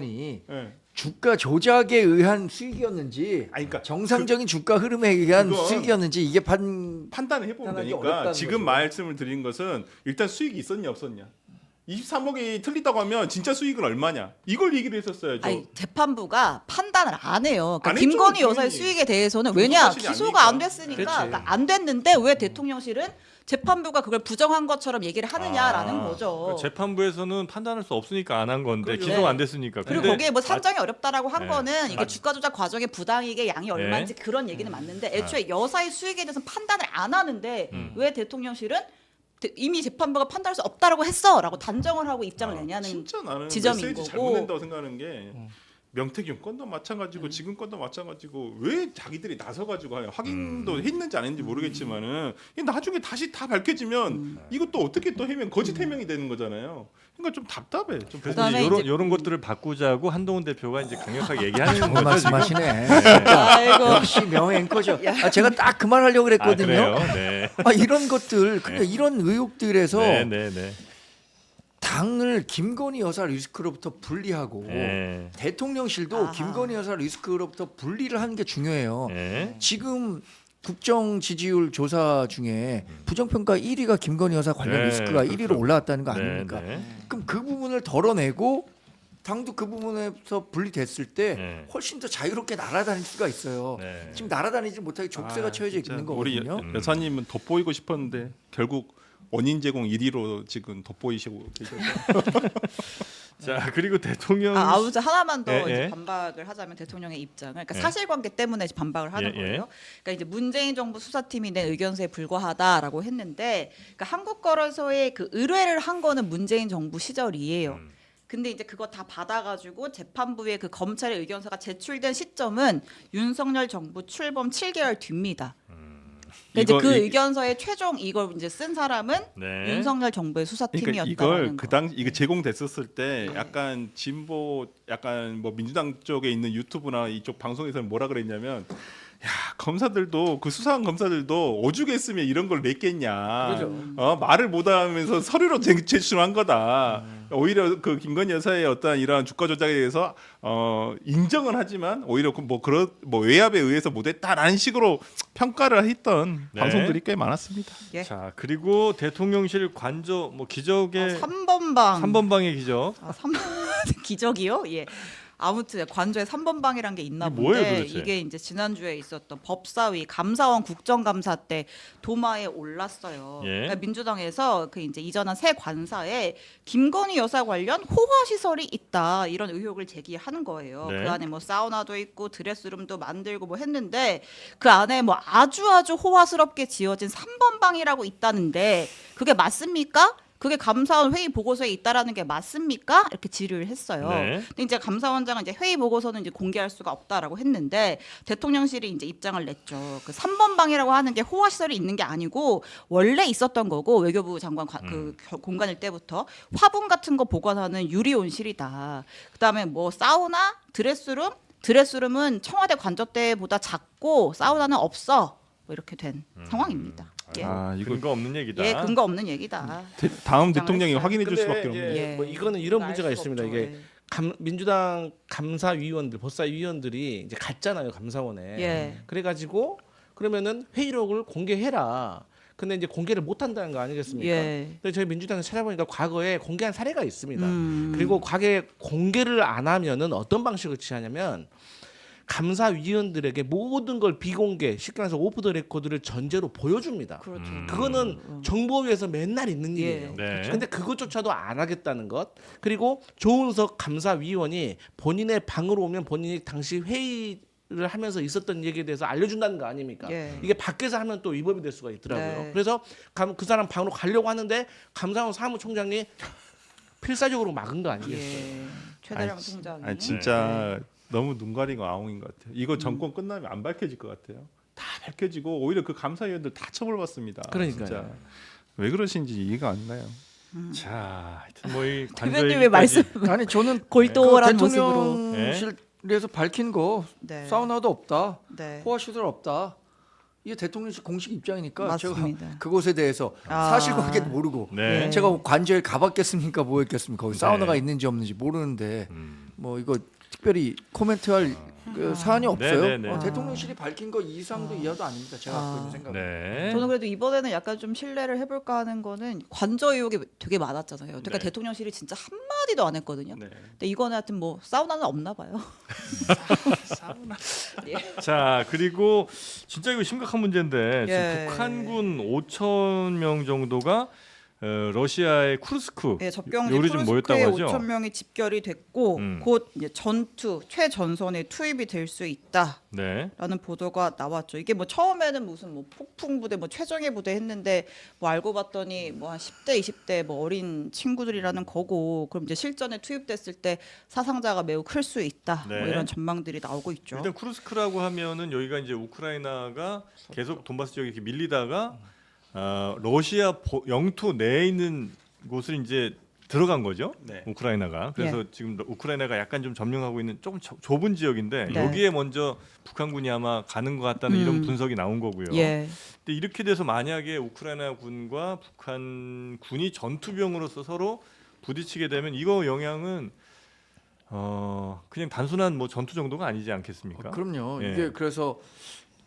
예. 주가 조작에 의한 수익이었는지 아니, 그러니까 정상적인 주가 흐름에 의한 그건 수익이었는지 이게 판 판단을 해보면 판단하기 되니까 어렵다는 지금 거죠. 말씀을 드린 것은 일단 수익이 있었냐 없었냐. 23억이 틀리다고 하면 진짜 수익은 얼마냐? 이걸 얘기를 했었어야죠. 아니 재판부가 판단을 안 해요. 그러니까 안 했죠, 김건희 여사의 당연히. 수익에 대해서는 정보 왜냐 사실이 기소가 아니니까. 안 됐으니까 그렇지. 그러니까 안 됐는데 왜 대통령실은 재판부가 그걸 부정한 것처럼 얘기를 하느냐라는 거죠. 그러니까 재판부에서는 판단할 수 없으니까 안 한 건데 그렇죠. 기소가 네. 안 됐으니까. 그리고 근데 거기에 뭐 산정이 어렵다라고 한 네. 거는 이게 주가 조작 과정의 부당이익의 양이 얼마인지 그런 얘기는 맞는데 애초에 여사의 수익에 대해서는 판단을 안 하는데 왜 대통령실은 이미 재판부가 판단할 수 없다라고 했어라고 단정을 하고 입장을 내냐는 진짜 나는 지점인 메시지 거고. 잘못 낸다고 생각하는 게 명태균 건도 마찬가지고 지금 건도 마찬가지고 왜 자기들이 나서가지고 확인도 했는지 안 했는지 모르겠지만은 이게 나중에 다시 다 밝혀지면 이것도 어떻게 또 해명 거짓 해명이 되는 거잖아요. 그러니까 좀 답답해. 좀 그래서 그다음에 이런 이제- 이런 것들을 바꾸자고 한동훈 대표가 이제 강력하게 얘기하는 정말 거죠 지금. 말씀하시네. 아이고. 역시 명예 앵커죠. 제가 딱 그 말 하려고 아, 그랬거든요. 그래요? 네. 이런 것들, 그러니까 이런 의혹들에서 네, 네, 네. 당을 김건희 여사 리스크로부터 분리하고 네. 대통령실도 아하. 김건희 여사 리스크로부터 분리를 하는 게 중요해요. 네. 지금 국정 지지율 조사 중에 부정평가 1위가 김건희 여사 관련 네, 리스크가 그렇죠. 1위로 올라왔다는 거 네, 아닙니까? 네. 그럼 그 부분을 덜어내고 당도 그 부분에서 분리됐을 때 네. 훨씬 더 자유롭게 날아다닐 수가 있어요. 네. 지금 날아다니지 못하게 족쇄가 쳐져 진짜 있는 우리 거거든요. 여사님은 돋보이고 싶었는데 결국 원인 제공 1위로 지금 돋보이시고 계셔서 자 그리고 대통령 아무튼 하나만 더 예, 이제 예. 반박을 하자면 대통령의 입장을 그러니까 예. 사실관계 때문에 반박을 하는 예, 예. 거예요. 그러니까 이제 문재인 정부 수사팀이 낸 의견서에 불과하다라고 했는데 그러니까 한국거래소에 그 의뢰를 한 거는 문재인 정부 시절이에요. 근데 이제 그거 다 받아가지고 재판부에 그 검찰의 의견서가 제출된 시점은 윤석열 정부 출범 7개월 뒤입니다. 근데 이제 이거- 그 이- 의견서의 최종 이걸 이제 쓴 사람은 네. 윤석열 정부의 그러니까 수사팀이었다는 이걸 거. 그 당 이거 제공됐었을 때 약간 진보 약간 뭐 민주당 쪽에 있는 유튜브나 이쪽 방송에서는 뭐라 그랬냐면 야 검사들도 그 수사한 검사들도 오죽했으면 이런 걸 냈겠냐. 말을 못하면서 서류로 제출한 거다. 오히려 그 김건희 여사의 어떤 이러한 주가 조작에 대해서 인정은 하지만 오히려 뭐 그런 뭐 외압에 의해서 못했다라는 식으로 평가를 했던 네. 방송들이 꽤 많았습니다. 예. 자 그리고 대통령실 관저 뭐 기적의 3번 방. 3번 방의 기적. 3번 기적이요? 예. 아무튼 관저에 3번 방이란 게 있나 이게 뭐예요, 본데 도대체? 이게 이제 지난주에 있었던 법사위 감사원 국정감사 때 도마에 올랐어요. 예. 그러니까 민주당에서 그 이제 이전한 새 관사에 김건희 여사 관련 호화 시설이 있다 이런 의혹을 제기하는 거예요. 네. 그 안에 뭐 사우나도 있고 드레스룸도 만들고 뭐 했는데 그 안에 뭐 아주 호화스럽게 지어진 3번 방이라고 있다는데 그게 맞습니까? 그게 감사원 회의 보고서에 있다라는 게 맞습니까? 이렇게 질의를 했어요. 네. 근데 이제 감사원장은 이제 회의 보고서는 이제 공개할 수가 없다라고 했는데 대통령실이 이제 입장을 냈죠. 그 3번 방이라고 하는 게 호화 시설이 있는 게 아니고 원래 있었던 거고 외교부 장관 공간일 때부터 화분 같은 거 보관하는 유리 온실이다. 그다음에 뭐 사우나, 드레스룸은 청와대 관저 때보다 작고 사우나는 없어. 뭐 이렇게 된 상황입니다. 예. 근거 없는 얘기다. 예, 근거 없는 얘기다. 다음 주장을 대통령이 했어요. 확인해 줄 근데 수밖에 이제 없는. 예. 뭐 이거는 이런 알 문제가 수가 있습니다. 없죠. 이게 예. 민주당 감사위원들, 법사위원들이 이제 갔잖아요 감사원에. 예. 그래가지고 그러면은 회의록을 공개해라. 근데 이제 공개를 못 한다는 거 아니겠습니까? 예. 근데 저희 민주당에서 찾아보니까 과거에 공개한 사례가 있습니다. 음. 그리고 과거에 공개를 안 하면은 어떤 방식을 취하냐면 감사위원들에게 모든 걸 비공개, 쉽게 말해서 오프 더 레코드를 전제로 보여줍니다. 그렇죠. 그거는 정보위에서 맨날 있는 예. 일이에요. 네. 근데 그것조차도 안 하겠다는 것. 그리고 조은석 감사위원이 본인의 방으로 오면 본인이 당시 회의를 하면서 있었던 얘기에 대해서 알려준다는 거 아닙니까? 예. 이게 밖에서 하면 또 위법이 될 수가 있더라고요. 네. 그래서 그 사람 방으로 가려고 하는데 감사원 사무총장이 필사적으로 막은 거 아니겠어요? 예. 최대량 아니, 총장이. 아니 진짜 너무 눈 가리고 아웅인 것 같아요. 이거 정권 끝나면 안 밝혀질 것 같아요. 다 밝혀지고 오히려 그 감사위원들 다 처벌받습니다. 그러니까요. 진짜. 왜 그러신지 이해가 안 나요. 자 하여튼 뭐이 대변인 왜 말씀 아니 저는 골똘한 그 모습으로. 대통령실에서 밝힌 거 네. 사우나도 없다, 네. 호화 시설 없다. 이게 대통령실 공식 입장이니까 맞습니다. 제가 그것에 대해서 아. 사실관계도 모르고 네. 제가 관저에 가봤겠습니까, 뭐 했겠습니까? 거기 사우나가 네. 있는지 없는지 모르는데 뭐 이거 특별히 코멘트할 그 사안이 없어요. 네네네. 대통령실이 밝힌 거 이상도 이하도 아닙니다. 제가 갖고 있는 생각. 네. 저는 그래도 이번에는 약간 좀 신뢰를 해볼까 하는 거는 관저 의혹이 되게 많았잖아요. 그러니까 네. 대통령실이 진짜 한 마디도 안 했거든요. 네. 근데 이거는 하여튼 뭐 사우나는 없나 봐요. 예. 자 그리고 진짜 이거 심각한 문제인데 예. 지금 북한군 5천 명 정도가 러시아의 쿠르스크 예, 접경지 요리 좀 모였다고 쿠르스크에 하죠. 5천 명이 집결이 됐고 곧 이제 전투 최전선에 투입이 될 수 있다라는 네. 보도가 나왔죠. 이게 뭐 처음에는 무슨 뭐 폭풍 부대, 뭐 최정예 부대 했는데 뭐 알고 봤더니 뭐 한 10대, 20대 뭐 어린 친구들이라는 거고, 그럼 이제 실전에 투입됐을 때 사상자가 매우 클 수 있다. 네. 뭐 이런 전망들이 나오고 있죠. 일단 쿠르스크라고 하면은 여기가 이제 우크라이나가 계속 돈바스 지역에 이렇게 밀리다가 러시아 영토 내에 있는 곳을 이제 들어간 거죠. 네. 우크라이나가. 그래서 지금 우크라이나가 약간 좀 점령하고 있는 조금 좁은 지역인데 네. 여기에 먼저 북한군이 아마 가는 것 같다는 이런 분석이 나온 거고요. 예. 근데 이렇게 돼서 만약에 우크라이나 군과 북한 군이 전투병으로서 서로 부딪히게 되면 이거 영향은 그냥 단순한 뭐 전투 정도가 아니지 않겠습니까? 그럼요. 예. 이게 그래서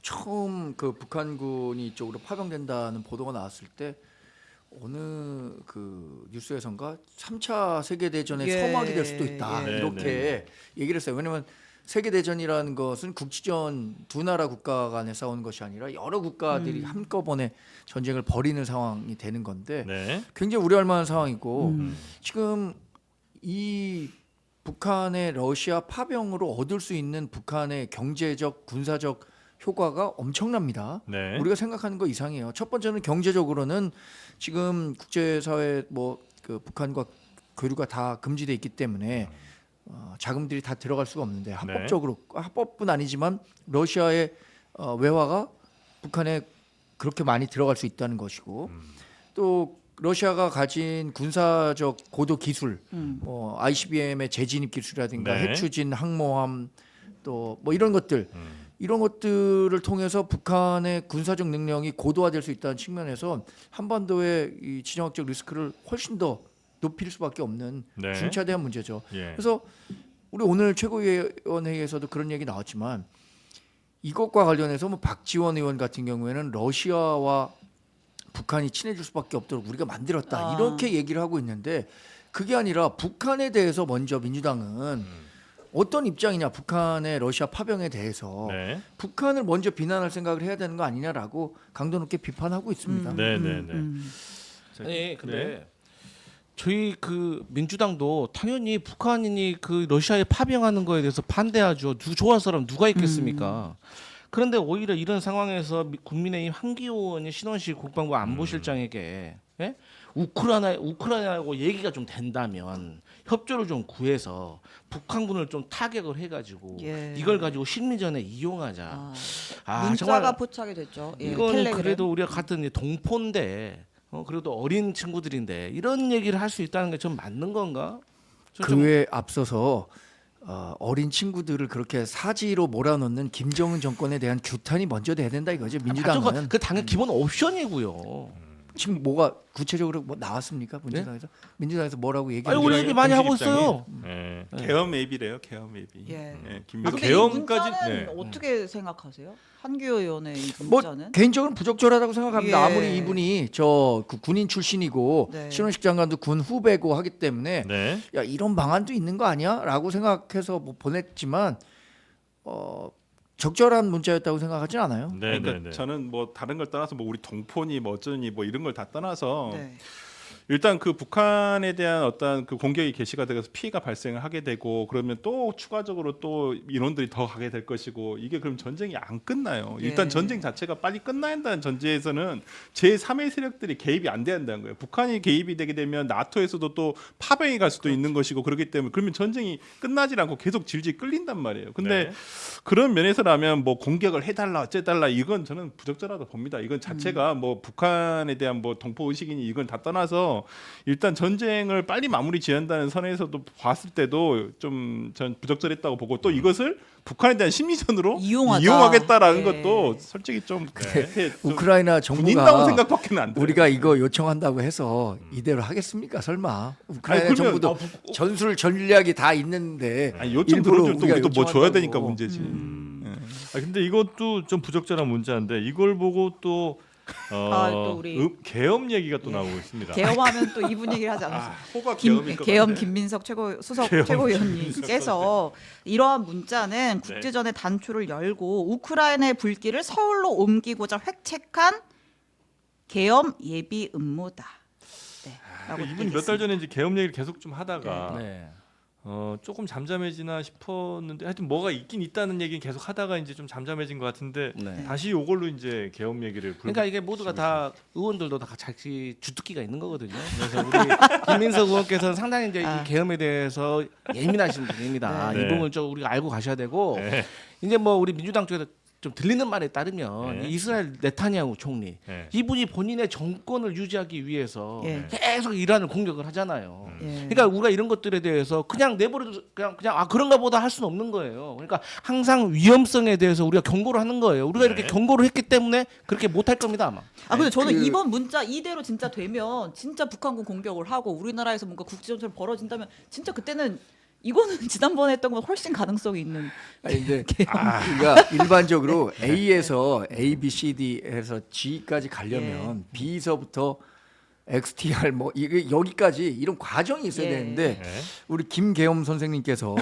처음 그 북한군이 이쪽으로 파병된다는 보도가 나왔을 때 어느 그 뉴스에선가 3차 세계 대전의 예. 서막이 될 수도 있다. 예. 이렇게 얘기를 했어요. 왜냐면 세계 대전이라는 것은 국지전 두 나라 국가 간에 싸우는 것이 아니라 여러 국가들이 한꺼번에 전쟁을 벌이는 상황이 되는 건데 네. 굉장히 우려할 만한 상황이고 지금 이 북한의 러시아 파병으로 얻을 수 있는 북한의 경제적 군사적 효과가 엄청납니다. 네. 우리가 생각하는 거 이상이에요. 첫 번째는 경제적으로는 지금 국제사회 뭐 그 북한과 교류가 다 금지돼 있기 때문에 자금들이 다 들어갈 수가 없는데 합법적으로 합법뿐 아니지만 러시아의 외화가 북한에 그렇게 많이 들어갈 수 있다는 것이고 또 러시아가 가진 군사적 고도 기술, 뭐 ICBM의 재진입 기술이라든가 네. 핵추진 항모함 또 뭐 이런 것들 이런 것들을 통해서 북한의 군사적 능력이 고도화될 수 있다는 측면에서 한반도의 이 지정학적 리스크를 훨씬 더 높일 수밖에 없는 네. 중차대한 문제죠. 예. 그래서 우리 오늘 최고위원회에서도 그런 얘기 나왔지만 이것과 관련해서 뭐 박지원 의원 같은 경우에는 러시아와 북한이 친해질 수밖에 없도록 우리가 만들었다 이렇게 얘기를 하고 있는데 그게 아니라 북한에 대해서 먼저 민주당은 어떤 입장이냐 북한의 러시아 파병에 대해서 네. 북한을 먼저 비난할 생각을 해야 되는 거 아니냐라고 강도 높게 비판하고 있습니다. 네, 네, 네. 아니 근데 네. 저희 그 민주당도 당연히 북한인이 그 러시아에 파병하는 거에 대해서 반대하죠. 좋아할 사람 누가 있겠습니까? 그런데 오히려 이런 상황에서 국민의힘 한기호 신원식 국방부 안보실장에게 예? 우크라이나하고 얘기가 좀 된다면 협조를 좀 구해서 북한군을 좀 타격을 해가지고 예. 이걸 가지고 심리전에 이용하자. 문자가 정말 포착이 됐죠. 예, 이건 텔레그램. 그래도 우리가 같은 이제 동포인데 그래도 어린 친구들인데 이런 얘기를 할 수 있다는 게 좀 맞는 건가? 그에 앞서서 어린 친구들을 그렇게 사지로 몰아넣는 김정은 정권에 대한 규탄이 먼저 돼야 된다 이거죠. 민주당은 그 당연 기본 옵션이고요. 지금 뭐가 구체적으로 뭐 나왔습니까? 민주당에서 뭐라고 아니 얘기하는 우리 게 얘기 많이 하고 공식 있어요. 네. 개헌 맵이래요. 개헌 맵이. 예. 네, 그 근데 이 개헌까지 문자는 네. 어떻게 생각하세요? 한규호 의원의 이 뭐 문자는? 개인적으로 부적절하다고 생각합니다. 예. 아무리 이분이 저 그 군인 출신이고 네. 신원식 장관도 군 후배고 하기 때문에 네. 야 이런 방안도 있는 거 아니야?라고 생각해서 뭐 보냈지만 적절한 문자였다고 생각하진 않아요. 네, 그러니까 네, 네. 저는 뭐 다른 걸 떠나서 뭐 우리 동포니 뭐 어쩌니 뭐 이런 걸 다 떠나서 네. 일단 그 북한에 대한 어떤 그 공격이 개시가 되어서 피해가 발생을 하게 되고 그러면 또 추가적으로 또 인원들이 더 가게 될 것이고 이게 그럼 전쟁이 안 끝나요. 일단 예. 전쟁 자체가 빨리 끝나야 한다는 전제에서는 제3의 세력들이 개입이 안 돼야 한다는 거예요. 북한이 개입이 되게 되면 나토에서도 또 파병이 갈 수도 있는 것이고 그렇기 때문에 그러면 전쟁이 끝나질 않고 계속 질질 끌린단 말이에요. 근데 네. 그런 면에서라면 뭐 공격을 해달라 어째달라 이건 저는 부적절하다 봅니다. 이건 자체가 뭐 북한에 대한 뭐 동포 의식이니 이건 다 떠나서 그래서 일단 전쟁을 빨리 마무리 지한다는 선에서도 봤을 때도 좀 전 부적절했다고 보고 또 이것을 북한에 대한 심리전으로 이용하자. 이용하겠다라는 예. 것도 솔직히 좀 그렇게 좀 우크라이나 군인다운 정부가 생각밖에는 안 들어요. 우리가 이거 요청한다고 해서 이대로 하겠습니까? 설마 우크라이나 아니, 그러면- 정부도 전술 전략이 다 있는데 아니, 요청 일부러 들어줄 또 우리가 우리도 뭐 줘야 요청한다고. 되니까 문제지. 근데 이것도 좀 부적절한 문자인데 이걸 보고 또 또 우리 계엄 얘기가 또 나오고 있습니다. 계엄하면 또 이분 얘기를 하지 않았어요. 호가 계엄 김민석 수석 계엄 최고위원님께서 이러한 문자는 국제전의 단초를 열고 우크라이나의 불길을 서울로 옮기고자 획책한 계엄 예비 음모다. 네, 라고 이분이 몇 달 전에 이제 계엄 얘기를 계속 좀 하다가 네. 조금 잠잠해지나 싶었는데 하여튼 뭐가 있긴 있다는 얘기는 계속 하다가 이제 좀 잠잠해진 것 같은데 네. 다시 이걸로 이제 계엄 얘기를 그러니까 이게 모두가 다 의원들도 다 자기 주특기가 있는 거거든요. 그래서 우리 김민석 의원께서는 상당히 이제 이 계엄에 대해서 예민하신 분입니다. 네. 이 부분을 좀 우리가 알고 가셔야 되고 네. 이제 뭐 우리 민주당 쪽에서 좀 들리는 말에 따르면 네. 이 이스라엘 네타냐후 총리 네. 이분이 본인의 정권을 유지하기 위해서 예. 계속 이란을 공격을 하잖아요. 예. 그러니까 우리가 이런 것들에 대해서 그냥 내버려 그냥 아 그런가 보다 할 수는 없는 거예요. 그러니까 항상 위험성에 대해서 우리가 경고를 하는 거예요. 우리가 이렇게 네. 경고를 했기 때문에 그렇게 못할 겁니다 아마. 근데 저는 그- 이번 문자 이대로 진짜 되면 진짜 북한군 공격을 하고 우리나라에서 뭔가 국제전쟁 벌어진다면 진짜 그때는 이거는 지난번에 했던 것보다 훨씬 가능성이 있는 아니 근데 계엄. 우리가 일반적으로 A에서 A, B, C, D에서 G까지 가려면 B서부터 XTR 뭐 이게 여기까지 이런 과정이 있어야 예. 되는데 네. 우리 김계엄 선생님께서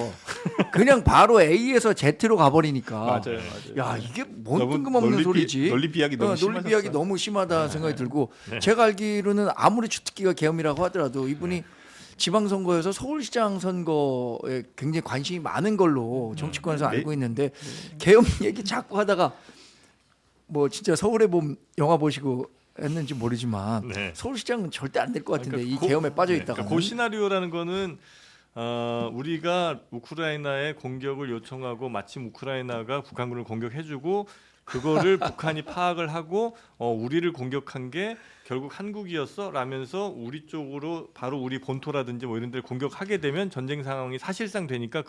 그냥 바로 A에서 Z로 가버리니까 맞아요. 야 이게 뭔 너무 뜬금없는 논리 비- 소리지. 논리 비약이 너무 논리 심하셨어요. 비약이 너무 심하다는 생각이 들고 제가 알기로는 아무리 주특기가 계엄이라고 하더라도 이분이 지방선거에서 서울시장 선거에 굉장히 관심이 많은 걸로 정치권에서 알고 있는데 계엄 얘기 자꾸 하다가 뭐 진짜 서울의 봄 영화 보시고 했는지 모르지만 네. 서울시장은 절대 안 될 것 같은데 그러니까 이 계엄에 빠져 네, 있다가 그러니까 그 시나리오라는 거는 우리가 우크라이나에 공격을 요청하고 마침 우크라이나가 북한군을 공격해주고 그거를 북한이 파악을 하고 우리를 공격한 게 결국 한국이었어 라면서 우리 쪽으로 바로 우리 본토라든지 뭐 이런 데를 공격하게 되면 전쟁 상황이 사실상 되니까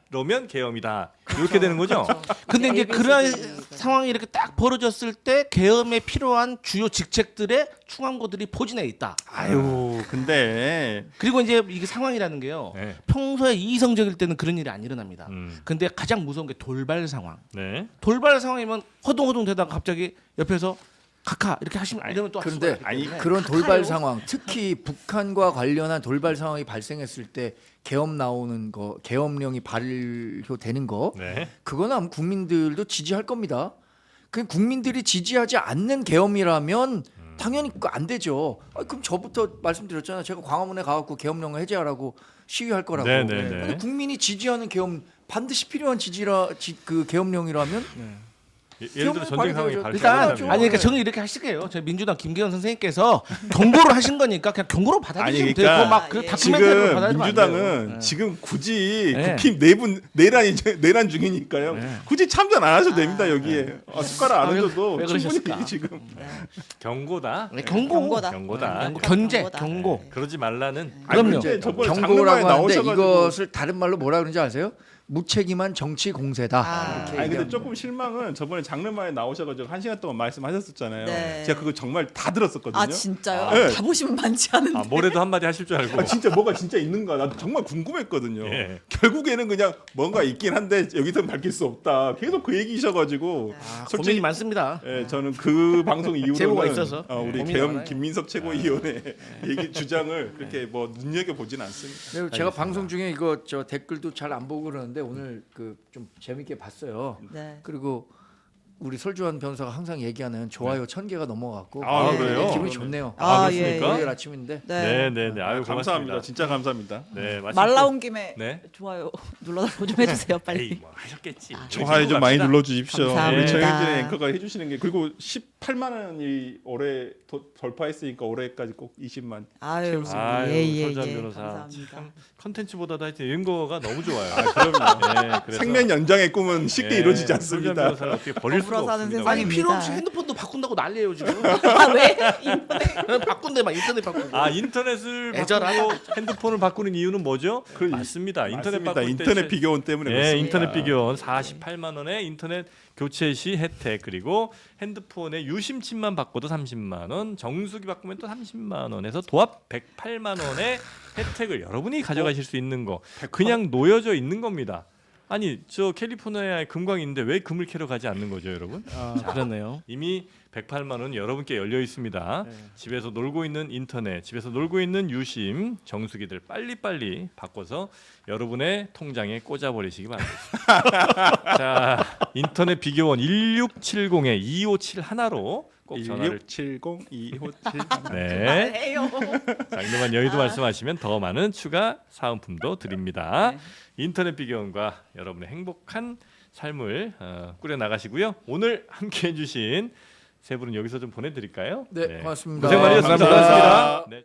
그러면 계엄이다 이렇게 되는 거죠. 근데 이제 ABCD. 그런 상황이 이렇게 딱 벌어졌을 때 계엄에 필요한 주요 직책들의 충암고들이 포진해 있다. 아유, 근데 그리고 이제 이게 상황이라는 게요. 네. 평소에 이성적일 때는 그런 일이 안 일어납니다. 음. 근데 가장 무서운 게 돌발 상황. 네. 돌발 상황이면 허둥허둥 되다가 갑자기 옆에서 카카 이렇게 하시면 이러면 또 그런데 아니, 그런 돌발 카카요? 상황 특히 북한과 관련한 돌발 상황이 발생했을 때 계엄 나오는 거 계엄령이 발효되는 거 네. 그거는 아마 국민들도 지지할 겁니다. 그 국민들이 지지하지 않는 계엄이라면 당연히 그거 안 되죠. 그럼 저부터 말씀드렸잖아요. 제가 광화문에 가갖고 계엄령을 해제하라고 시위할 거라고. 네, 네, 네. 근데 국민이 지지하는 계엄 반드시 필요한 그 계엄령이라면 예를 들어 전쟁 상황이 일단 일단 당연하죠. 아니 그러니까 저는 이렇게 하실게요. 저희 민주당 김기현 선생님께서 경고를 하신 거니까 그냥 경고로 받아들이시면 아니, 돼요. 그러니까 그거 막그 예. 다큐멘터리로 지금 받아들이면 안 민주당은 돼요. 지금 굳이 네. 국힘 내란 중이니까요. 네. 굳이 참전 안 하셔도 됩니다 여기에. 숟가락 안 왜 얹어도 왜 충분히 그러셨을까? 지금. 경고다. 네, 경고. 경고다. 경고다. 견제, 경고다. 경고. 그러지 말라는. 그럼요. 근데 저번에 장르만에 경고라고 하는데 나오셔가지고 이것을 다른 말로 뭐라 그러는지 아세요? 무책임한 정치 공세다. 아. 이렇게 아니 근데 얘기합니다. 조금 실망은 저번에 장르만에 나오셔가지고 1시간 동안 말씀하셨었잖아요. 네. 제가 그거 정말 다 들었었거든요. 아 진짜요? 네. 다 보시면 많지 않은데. 뭐래도 한마디 하실 줄 알고. 진짜 뭐가 진짜 있는가 나도 정말 궁금했거든요. 예. 결국에는 그냥 뭔가 있긴 한데 여기서는 밝힐 수 없다. 계속 그 얘기셔가지고 고민이 많습니다. 예, 저는 그 방송 이후로는 제보가 있어서. 우리 고민이 계엄 많아요. 김민석 최고위원의 얘기 주장을 그렇게 뭐 눈여겨 보진 않습니다. 네, 제가 방송 중에 이거 저 댓글도 잘 안 보고 그러는데 오늘 그 좀 재밌게 봤어요. 네. 그리고 우리 설주환 변호사가 항상 얘기하는 좋아요 1000개가 넘어갔고 아, 네, 그래요? 기분이 좋네요. 아, 그렇습니까? 월요일 아침인데 네, 네, 네. 아유, 감사합니다. 고맙습니다. 진짜 감사합니다. 네, 말 나온 김에 네. 좋아요 눌러달라고 좀 해주세요 빨리. 에이, 뭐 하셨겠지. 좋아요 좀 많이 눌러주십시오. 감사합니다. 우리 정영진의 앵커가 해주시는 게 그리고 18만 원이 올해 돌파했으니까 올해까지 꼭 20만. 아유, 아유, 예, 설주환 예. 변호사. 감사합니다. 참 컨텐츠보다도 하여튼 이런 거가 너무 좋아요. 그럼요. 네, 그래서 생명 연장의 꿈은 쉽게 예, 이루어지지 설주환 않습니다. 변호사를 어떻게 버릴 더불어 수가 사는 없습니다. 아니 세상입니다. 필요 없이 핸드폰도 바꾼다고 난리예요 지금. 아, 왜? 인터넷 바꾼대 막 인터넷 바꾸고. 아 인터넷을 애절하다. 바꾸고 핸드폰을 바꾸는 이유는 뭐죠? 맞습니다. 인터넷 맞습니다. 바꿀 때 인터넷 비교원 때문에 예, 그렇습니다. 인터넷 비교원 48만 원에 인터넷 교체 시 혜택 그리고 핸드폰에 유심칩만 바꿔도 30만 원, 정수기 바꾸면 또 30만 원에서 도합 108만 원의 혜택을 여러분이 가져가실 수 있는 거 그냥 놓여져 있는 겁니다. 아니 저 캘리포니아에 금광이 있는데 왜 금을 캐러 가지 않는 거죠, 여러분? 자, 그렇네요. 이미 108만 원 여러분께 열려 있습니다. 집에서 놀고 있는 인터넷, 집에서 놀고 있는 유심, 정수기들 빨리빨리 바꿔서 여러분의 통장에 꽂아버리시기 바랍니다. 자, 인터넷 비교원 1670에 2571로 꼭 전화를 1670-257 네. 해요. 장르만 여의도 말씀하시면 더 많은 추가 사은품도 드립니다. 인터넷 비교원과 여러분의 행복한 삶을 꾸려 나가시고요. 오늘 함께해 주신 세 분은 여기서 좀 보내드릴까요? 네, 고맙습니다. 고생 많으셨습니다. 감사합니다. 네.